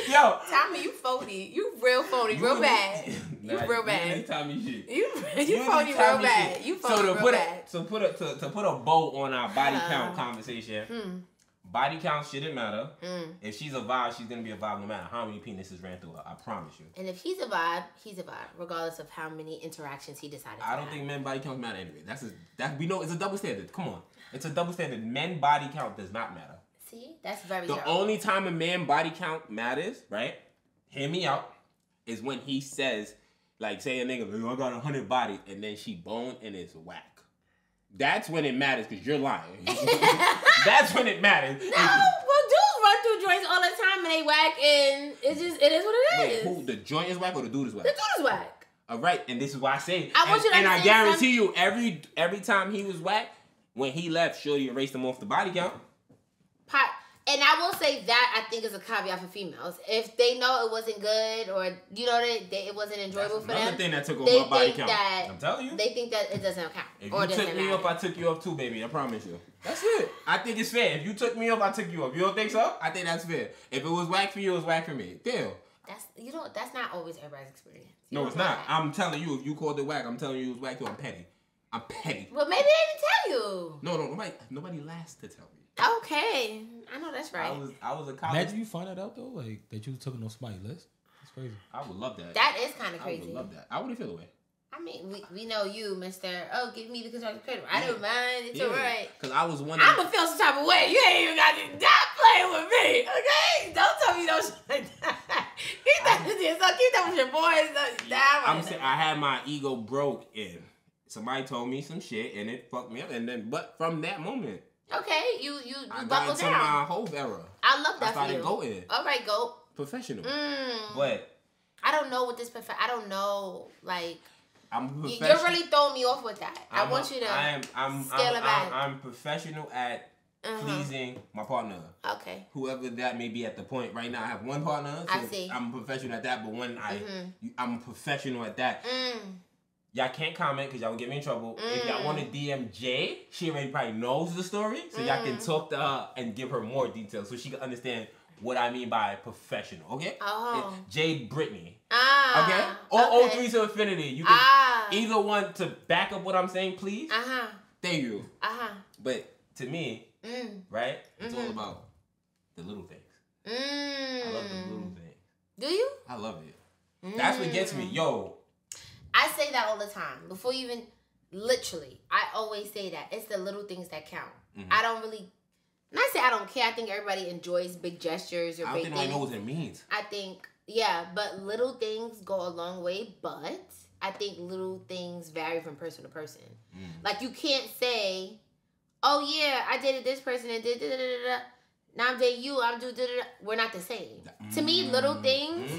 yo, Tommy, you phony. You real phony, real bad. You real bad. Tommy shit. You phony real bad. You phony real bad. To put a bow on our body count conversation. Body count shouldn't matter. If she's a vibe, she's gonna be a vibe no matter how many penises ran through her. I promise you. And if he's a vibe, he's a vibe, regardless of how many interactions he decided. I don't think men body count matter anyway. That we know it's a double standard. Come on, it's a double standard. Men body count does not matter. See, that's very. The only time a man body count matters, right? Hear me out. Is when he says, like, say a nigga, I got 100 bodies, and then she bone and it's whack. That's when it matters because you're lying. That's when it matters. No, well, dudes run through joints all the time and they whack, and it is what it is. Wait, who? The joint is whack or the dude is whack? The dude is whack. All right, and this is why I say. And I guarantee you, every time he was whack, when he left, Shorty erased him off the body count. And I will say that I think is a caveat for females. If they know it wasn't good or you know that it wasn't enjoyable for them, another thing that took over my body count. I'm telling you, they think that it doesn't count. If you took me off, I took you off too, baby. I promise you. That's it. I think it's fair. If you took me off, I took you off. You don't think so? I think that's fair. If it was whack for you, it was whack for me. Damn. That's not always everybody's experience. No, it's not. I'm telling you, if you called it whack, I'm telling you it was whack. I'm petty. I'm petty. Well, maybe they didn't tell you. No. Nobody last to tell me. Okay, I know that's right. I was a college. Imagine you find that out though, like that you took on somebody's list. That's crazy. I would love that. That is kind of crazy. I would love that. I wouldn't feel the way. I mean, we know you, Mr. Oh, give me the constructive criticism. I don't mind. It's alright. Because I was one. I'm gonna feel some type of way. You ain't even got to stop playing with me, okay? Don't tell me no shit like that. Keep that with yourself. Keep that with your boys. I had my ego broke in. Somebody told me some shit and it fucked me up. But from that moment. Okay, you buckled down. I got into my whole era. I love that for you. I started going. All right, go. Professional. But I don't know what this I don't know, like. I'm professional. You're really throwing me off with that. I want you to scale it back. I'm professional at pleasing my partner. Okay. Whoever that may be at the point right now. I have one partner. So I see. I'm a professional at that, but when I'm a professional at that. Y'all can't comment because y'all will get me in trouble. If y'all want to DM Jade, she already probably knows the story. So y'all can talk to her and give her more details so she can understand what I mean by professional. Okay. Oh. Jade, Brittany. Ah. Okay. Or 03 to infinity. You can either one to back up what I'm saying, please. Thank you. But to me, right? It's all about the little things. I love the little things. Do you? I love it. That's what gets me. Yo. I say that all the time. Before you even, literally, I always say that. It's the little things that count. I don't really, when I say I don't care, I think everybody enjoys big gestures or big things. I don't think I know what it means. I think, but little things go a long way, but I think little things vary from person to person. Like, you can't say, oh yeah, I dated this person and did da-da-da-da-da. Now I'm dating you, I'm doing da-da-da. We're not the same. To me, little things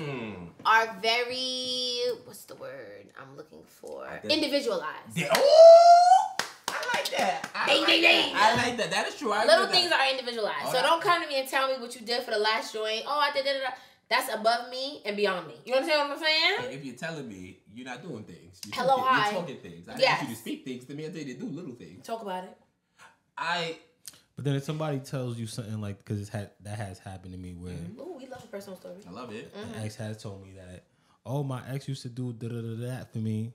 are very, what's the word I'm looking for? Individualized. I like that. I like that. That is true. Little things are individualized. So don't come to me and tell me what you did for the last joint. Oh, I did da-da-da. That's above me and beyond me. You understand what I'm saying? And if you're telling me you're not doing things, you're talking things. I ask you to speak things to me. I tell you to do little things. Talk about it. But then if somebody tells you something like, because that has happened to me where... Ooh, we love a personal story. I love it. An ex has told me that, oh, my ex used to do that for me.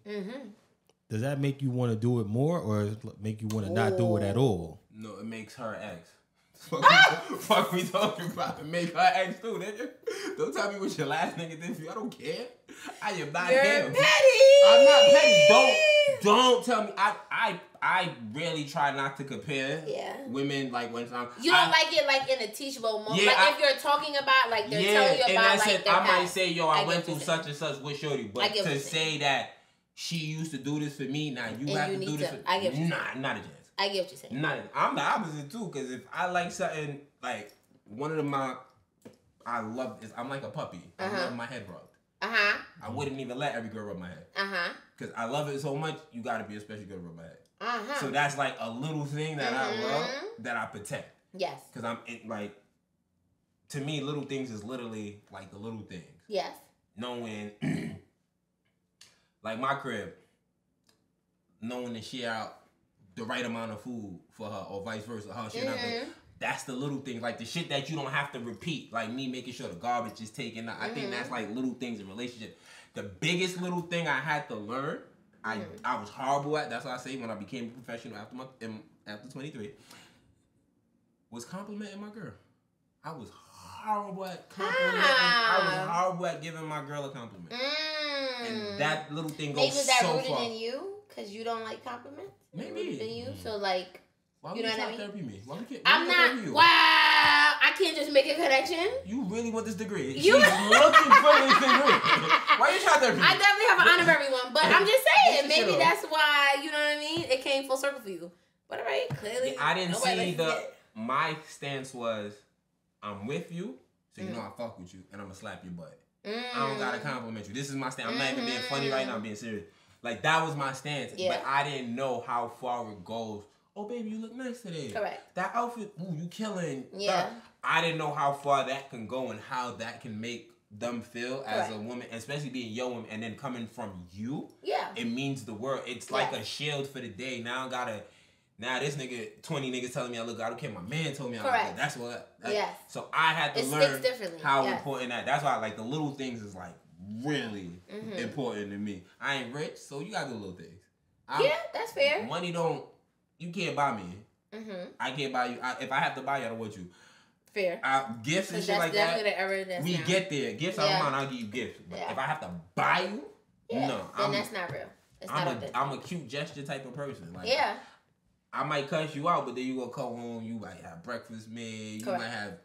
Does that make you want to do it more or make you want to not do it at all? No, it makes her ex. Fuck me talking about it. Make her ex too, nigga. Don't tell me what your last nigga did for you. I don't care. I am not him. Petty. I'm not petty. Don't tell me. I really try not to compare women like when I'm... You don't like it like in a teachable moment? Like if you're talking about like they're telling you about like their I might past. say, yo, I went through such and such with Shorty. But to say that she used to do this for me, now you have to do this for me. I get you. Nah, not a chance. I get what you're saying. I'm the opposite too, because if I like something, like one of my, I love this. I'm like a puppy. I love my head rubbed. I wouldn't even let every girl rub my head. Because I love it so much, you gotta be a special girl to rub my head. So that's like a little thing that I love that I protect. Yes. Because like, to me, little things is literally like the little things. Yes. Knowing, like my crib, knowing to share out the right amount of food for her or vice versa. That's the little things, like the shit that you don't have to repeat, like me making sure the garbage is taken out. I think that's like little things in relationship. The biggest little thing I had to learn, I was horrible at, that's why I say when I became a professional after 23, was complimenting my girl. I was horrible at complimenting. I was horrible at giving my girl a compliment. And that little thing goes so far. Maybe is that rooted in you? Because you don't like compliments? Maybe. Than you, so like, why you know what I mean? Therapy me? I'm not. Wow, I can't just make a connection. You really want this degree? She's looking for this degree. Why you trying to therapy me? I definitely have an honorary one, but I'm just saying, maybe that's why, you know what I mean? It came full circle for you. But all right, clearly, I didn't see my stance was, I'm with you, so you know I fuck with you, and I'm gonna slap your butt. I don't gotta compliment you. This is my stance. I'm not even being funny right now. I'm being serious. Like, that was my stance. Yeah. But I didn't know how far it goes. Oh, baby, you look nice today. Correct. That outfit, ooh, you killing. Yeah. I didn't know how far that can go and how that can make them feel as a woman, especially being your woman, and then coming from you. Yeah. It means the world. It's like a shield for the day. Now this nigga, 20 niggas telling me I look good. I don't care. My man told me I look good. That's what. Yes. So I had to learn how important that. That's why, like, the little things is like really important to me. I ain't rich, so you gotta do little things. That's fair. Money you can't buy me. I can't buy you. If I have to buy you, I don't want you. Fair. Gifts and shit like that. We get there. Gifts, I'll give you gifts. But if I have to buy you, no. Then that's not real. I'm a cute gesture type of person. Like, I might cuss you out, but then you gonna come home, you might have breakfast made, you might have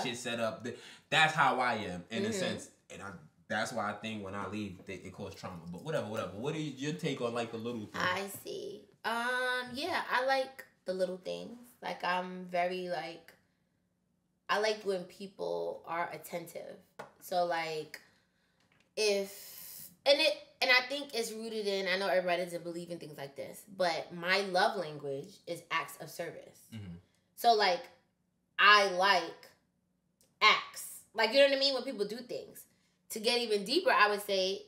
shit set up. That's how I am, in a sense. And that's why I think when I leave, it causes trauma. But whatever. What is your take on, like, the little things? I see. I like the little things. Like, I'm very, like, I like when people are attentive. So, like, and I think it's rooted in, I know everybody doesn't believe in things like this, but my love language is acts of service. So, like, I like acts. Like, you know what I mean? When people do things. To get even deeper, I would say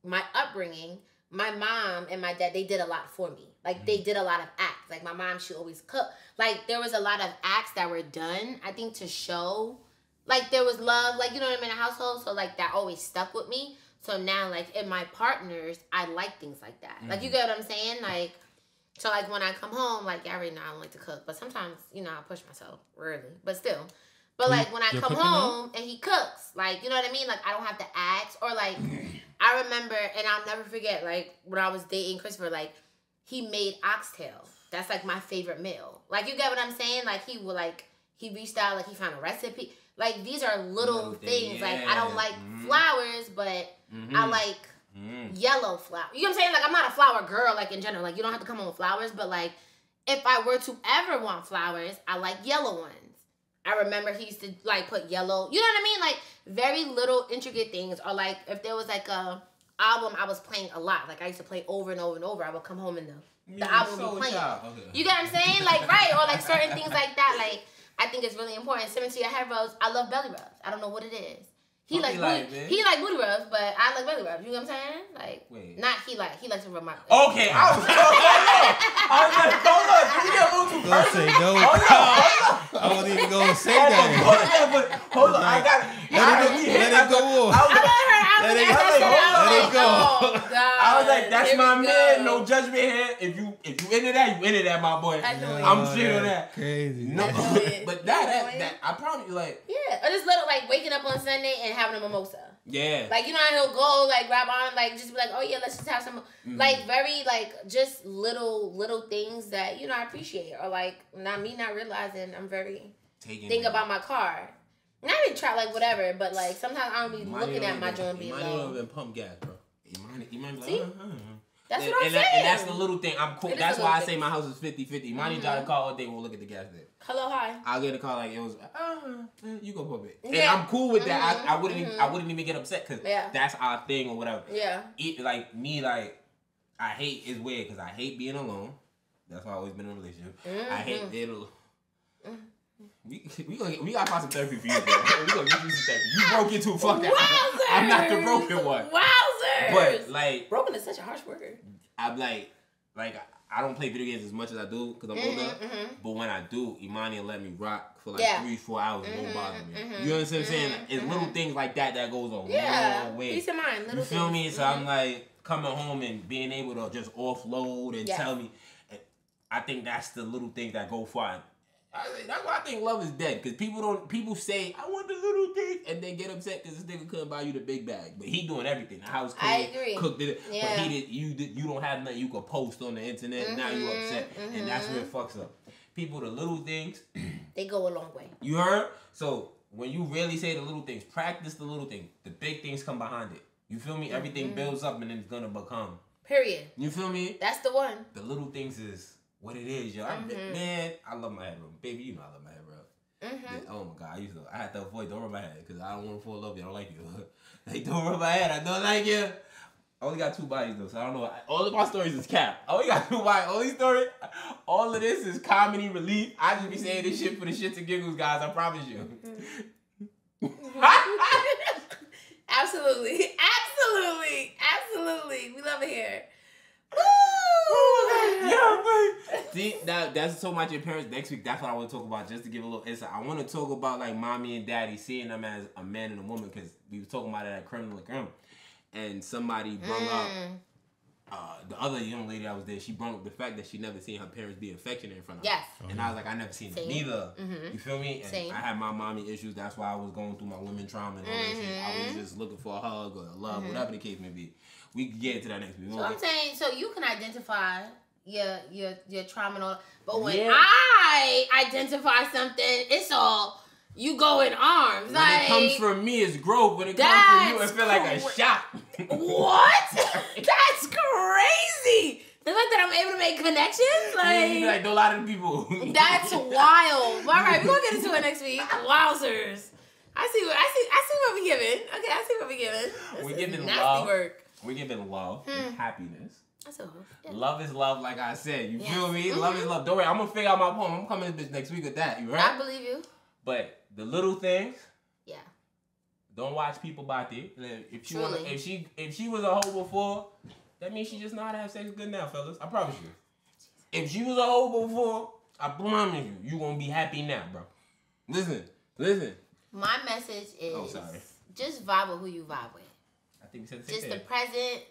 my upbringing, my mom and my dad, they did a lot for me. Like, they did a lot of acts. Like, my mom, she always cooked. Like, there was a lot of acts that were done, I think, to show, like there was love, like, you know what I mean, in a household. So like that always stuck with me. So now like in my partners, I like things like that. Like, you get what I'm saying? Like, so like when I come home, like, I already know I don't like to cook, but sometimes, you know, I push myself, rarely, but still. But like when I come home and he cooks, like, you know what I mean? Like, I don't have to ask, or like I remember, and I'll never forget, like when I was dating Christopher, like he made oxtail. That's like my favorite meal. Like, you get what I'm saying? Like he would like, he reached out, like he found a recipe. Like, these are little things. Yeah. Like, I don't like flowers, but I like yellow flower. You know what I'm saying? Like, I'm not a flower girl, like, in general. Like, you don't have to come home with flowers, but, like, if I were to ever want flowers, I like yellow ones. I remember he used to, like, put yellow, you know what I mean? Like, very little intricate things. Or, like, if there was, like, a album I was playing a lot. Like, I used to play over and over and over. I would come home and the album would be playing. Okay. You get what I'm saying? Like, right. Or, like, certain things like that. Like, I think it's really important. Similar to your head rubs, I love belly rubs. I don't know what it is. He like booty rubs, but I like belly rubs. You know what I'm saying? Like, wait. Not he likes to rub my. Okay, I was like, hold on, did we get a little too personal? No, I wasn't even gonna say that. Hold on, I got let it go. Let it go. I was like, that's my man. No judgment here. If you into that, you into that, my boy. I'm straight on that. Crazy. No, but that I probably like. Yeah, or just little like waking up on Sunday and having a mimosa. Yeah. Like, you know how he'll go like grab on, like just be like, oh yeah, let's just have some like very like just little things that, you know, I appreciate. Or like not realizing I'm very think about my car. Not even try like whatever, but like sometimes I don't be looking at my joint being low. You might even pump gas, bro. You might be like, That's what I'm saying. And that's the little thing. I'm cool. That's why I say my house is 50-50. Money drive the car all day. We'll look at the gas there. Hello, hi. I'll get a car like it was. You go pump it, and I'm cool with that. I wouldn't even get upset because that's our thing or whatever. Yeah. Like me, like I hate is weird because I hate being alone. That's why I've always been in a relationship. I hate being alone. We gotta find some therapy for you, bro. We gonna get you some therapy. You broke it too, fuck that. I'm not the broken one. Wowzers! But like, broken is such a harsh word. I'm like I don't play video games as much as I do because I'm older. But when I do, Imani will let me rock for like 3-4 hours. It won't bother me. You understand what I'm saying? It's little things like that goes on. Yeah, peace of mind. You feel me? So I'm like coming home and being able to just offload and tell me. I think that's the little things that go far. That's why I think love is dead. Because people say, I want the little thing, and they get upset because this nigga couldn't buy you the big bag. But he doing everything. The house clean, I agree. Cooked it. Yeah. But you don't have nothing you can post on the internet. Now you upset. And that's where it fucks up. People, the little things. They go a long way. You heard? So when you really say the little things, practice the little things. The big things come behind it. You feel me? Everything builds up and then it's going to become. Period. You feel me? That's the one. The little things is what it is, yo. Man, I love my head rub. Baby, you know I love my head rub. Oh my God, I had to avoid don't rub my head because I don't want to fall in love with you. I don't like you. Like, don't rub my head. I don't like you. I only got 2 bodies though, so I don't know. All of my stories is cap. I only got 2 bodies. All of this is comedy relief. I just be saying this shit for the shits and giggles, guys. I promise you. Absolutely. We love it here. See, that's so much your parents. Next week, that's what I want to talk about. Just to give a little insight, I want to talk about like mommy and daddy seeing them as a man and a woman because we was talking about it at Criminal Crime, and somebody brought up the other young lady that was there. She brought up the fact that she never seen her parents be affectionate in front of her. Yes, and I was like, I never seen it neither. You feel me? And I had my mommy issues. That's why I was going through my women trauma and all that shit. I was just looking for a hug or a love, whatever the case may be. We can get into that next week. So I'm saying, so you can identify your trauma and all, but when I identify something, it's all you go in arms. When like, it comes from me, it's growth. When it comes from you, it feel like a shot. What? That's crazy. The fact that I'm able to make connections, like a lot of people. That's wild. All right, we're gonna get into it next week. Wowzers. I see what we giving. Okay, I see what we giving. We're giving nasty love. Work. We're giving love and happiness. That's all. Yeah. Love is love, like I said. You feel me? Love is love. Don't worry, I'm gonna figure out my poem. I'm coming to this next week with that. You right? I believe you. But the little things. Yeah. Don't watch people body. If she was a hoe before, that means she just know how to have sex good now, fellas. I promise you. If she was a hoe before, I promise you, you gonna be happy now, bro. Listen. My message is just vibe with who you vibe with. I think we said the same just thing. the present.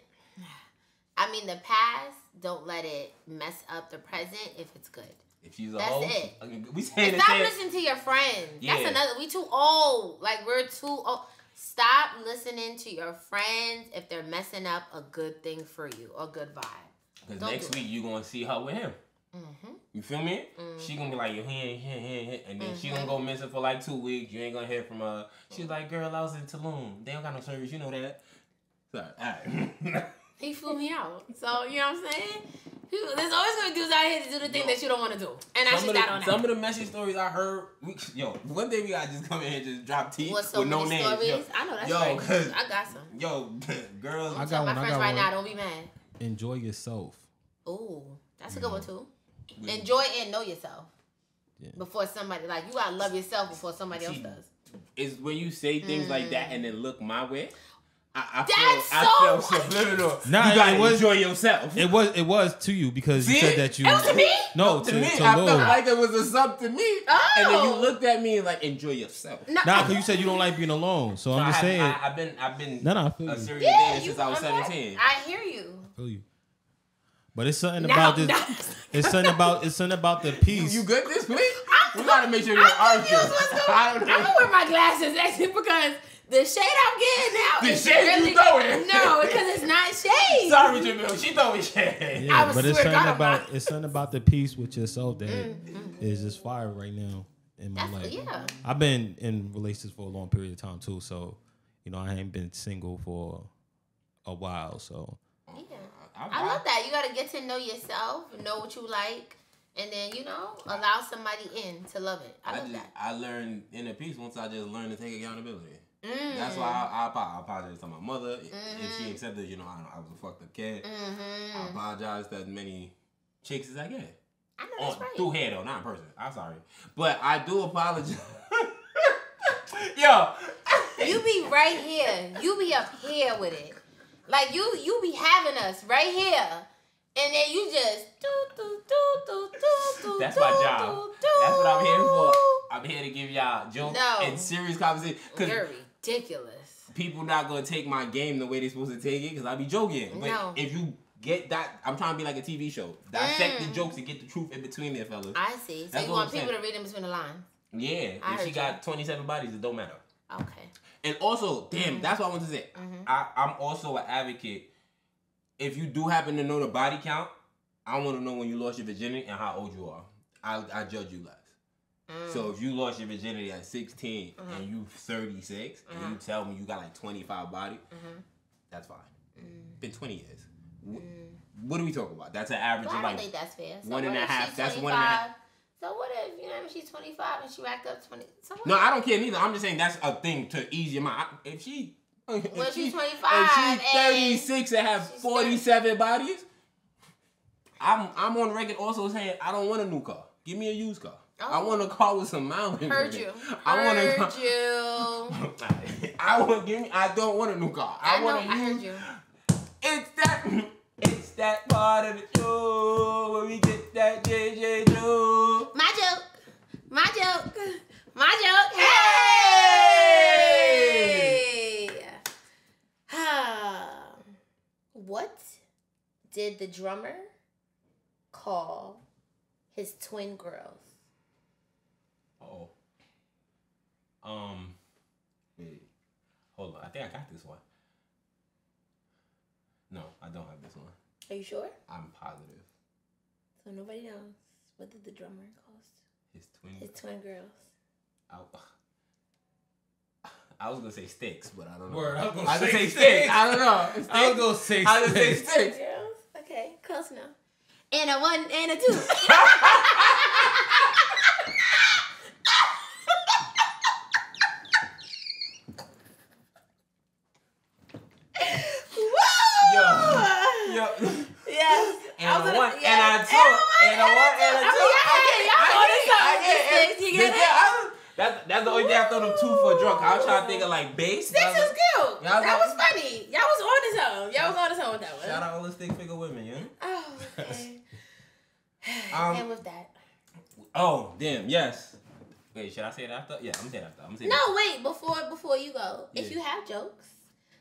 I mean, the past, don't let it mess up the present if it's good. If she's a That's hoe, it. We saying Stop listening to your friends. Yeah. That's another. We too old. Like, we're too old. Stop listening to your friends if they're messing up a good thing for you, a good vibe. Because next week you gonna see her with him. Mm-hmm. You feel me? Mm-hmm. She gonna be like, yo, he ain't, and then she gonna go missing for like 2 weeks. You ain't gonna hear from her. She's like, girl, I was in Tulum. They don't got no service. You know that. Sorry. All right. He flew me out. So, you know what I'm saying? There's always going to be dudes out here to do the thing that you don't want to do. And I should start on that. Some of the messy stories I heard, one day we gotta just come in here and just drop teeth with no names. Stories? I know that's right. I got some. Yo, girls. I got my friends right now, don't be mad. Enjoy yourself. Ooh, that's a good one too. Enjoy and know yourself. Yeah. Before somebody, like, you gotta love yourself before somebody else does. It's when you say things like that and then look my way. I feel subliminal. Nah, you gotta enjoy yourself. It was to you because you said that you. It was to me. No, to me. To I Lord. felt like it was a sub to me. Oh. And then you looked at me and like enjoy yourself. No. Nah, because you said you don't like being alone. So I'm just saying. I've been I feel a you. serious dating since I was 17. I hear you. I feel you. But it's something about this. It's something about the peace. You good this week? We gotta make sure you're argue. I'm gonna wear my glasses actually because the shade I'm getting now the is shade really, you throwing. No, because it's not shade. Sorry, Jamil. She throwing shade. Yeah, but it's something about the peace with yourself that is just fire right now in my life. Yeah. I've been in relationships for a long period of time too, so I ain't been single for a while. So yeah, I love that. You gotta get to know yourself, know what you like. And then, allow somebody in to love it. I love that. I learned inner peace once I just learned to take accountability. That's why I apologize to my mother. If she accepted, I was a fucked up kid. I apologize to as many chicks as I can. I know that's right. Through hair, though, not in person. I'm sorry. But I do apologize. Yo. You be right here. You be up here with it. Like, you be having us right here. And then you just That's my job. That's what I'm here for. I'm here to give y'all jokes and serious conversation. You're ridiculous. People not gonna take my game the way they're supposed to take it because I be joking. But if you get that, I'm trying to be like a TV show. Dissect the jokes and get the truth in between there, fellas. I see. So you want people to read in between the lines. Yeah. If she got 27 bodies, it don't matter. Okay. And also, that's what I want to say. I'm also an advocate. If you do happen to know the body count, I want to know when you lost your virginity and how old you are. I judge you less. So if you lost your virginity at 16 and you 36 and you tell me you got like 25 body, that's fine. Been 20 years. What do we talk about? That's an average of like. I don't think that's fair. So 1.5. That's 1.5. So what if she's 25 and she racked up 20? So no, I don't care neither. I'm just saying that's a thing to ease your mind. If she's 25 if she's 36 and have 47 bodies, I'm on record also saying I don't want a new car. Give me a used car. I want a car with some mileage. Heard you. I don't want a new car. I heard you. It's that part of the show where we get that JJ Joe. My joke. Hey! What did the drummer call his twin girls? Wait. Hold on. I think I got this one. No, I don't have this one. Are you sure? I'm positive. So nobody knows. What did the drummer call his twin girls? I was gonna say sticks, but I don't know. Word, I was gonna say sticks. I don't know. I was gonna say I was gonna say sticks. Girls? Okay, close enough. And a 1 and a 2. Yo. Yes. And a 1 and a 2. And a 1 and a 2. You get it? That's the only thing I thought of 2 for drunk. I was trying to think of like bass. This is cute. That was funny. Y'all was on his own. With that one. Shout out all the stick figure women, yeah? Oh, okay. And with that. Oh, damn, yes. Wait, should I say it after? Yeah, I'm saying after. I'm saying No, wait. Before you go, if you have jokes,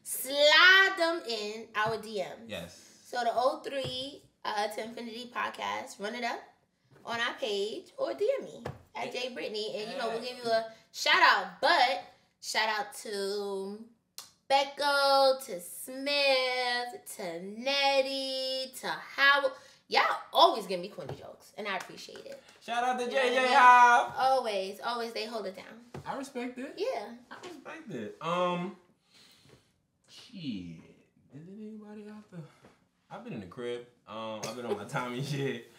slide them in our DMs. Yes. So the 03 to Infinity podcast, run it up on our page or DM me at Jade Brittany, and we'll give you a shout out. But shout out to Becco, to Smith, to Nettie, to Howard. Y'all always give me corny jokes, and I appreciate it. Shout out to JJ Hov. Always, they hold it down. I respect it. Yeah. I respect it. Shit. Is it anybody out there? I've been in the crib. I've been on my Tommy shit.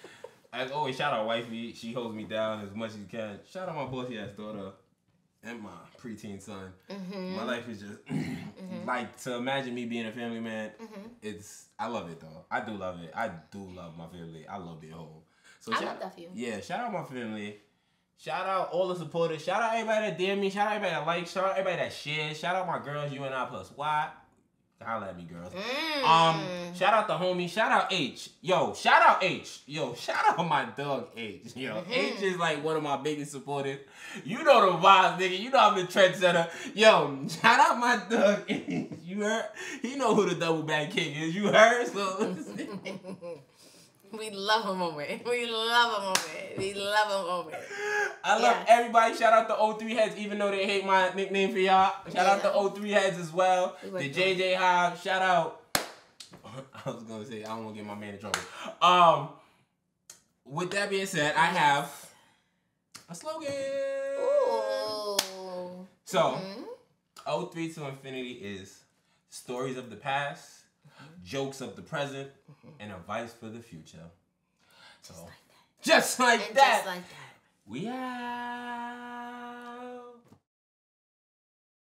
As always, shout out wifey. She holds me down as much as you can. Shout out my bossy ass daughter and my preteen son. Mm-hmm. My life is just like, to imagine me being a family man. Mm-hmm. I love it though. I do love it. I do love my family. I love being home. So I love that for you. Yeah, shout out my family. Shout out all the supporters. Shout out everybody that DM me. Shout out everybody that likes. Shout out everybody that shares. Shout out my girls, UNI plus Y. Holla at me, girls. Shout out the homie. Shout out H. Yo, shout out H. Yo, shout out my dog H. Yo, H is like one of my biggest supporters. You know the vibes, nigga. You know I'm the trendsetter. Yo, shout out my dog H. You heard? He know who the double back king is. You heard? So we love a moment. We love a moment. We love a moment. I love everybody. Shout out to 03 heads, even though they hate my nickname for y'all. Shout out to 03 heads as well. The JJ Hov. Shout out. I was gonna say I don't want to get my man in trouble. With that being said, I have a slogan. Ooh. So, 03 to Infinity is stories of the past, jokes of the present, and advice for the future. So, just like that. Just like that. We are.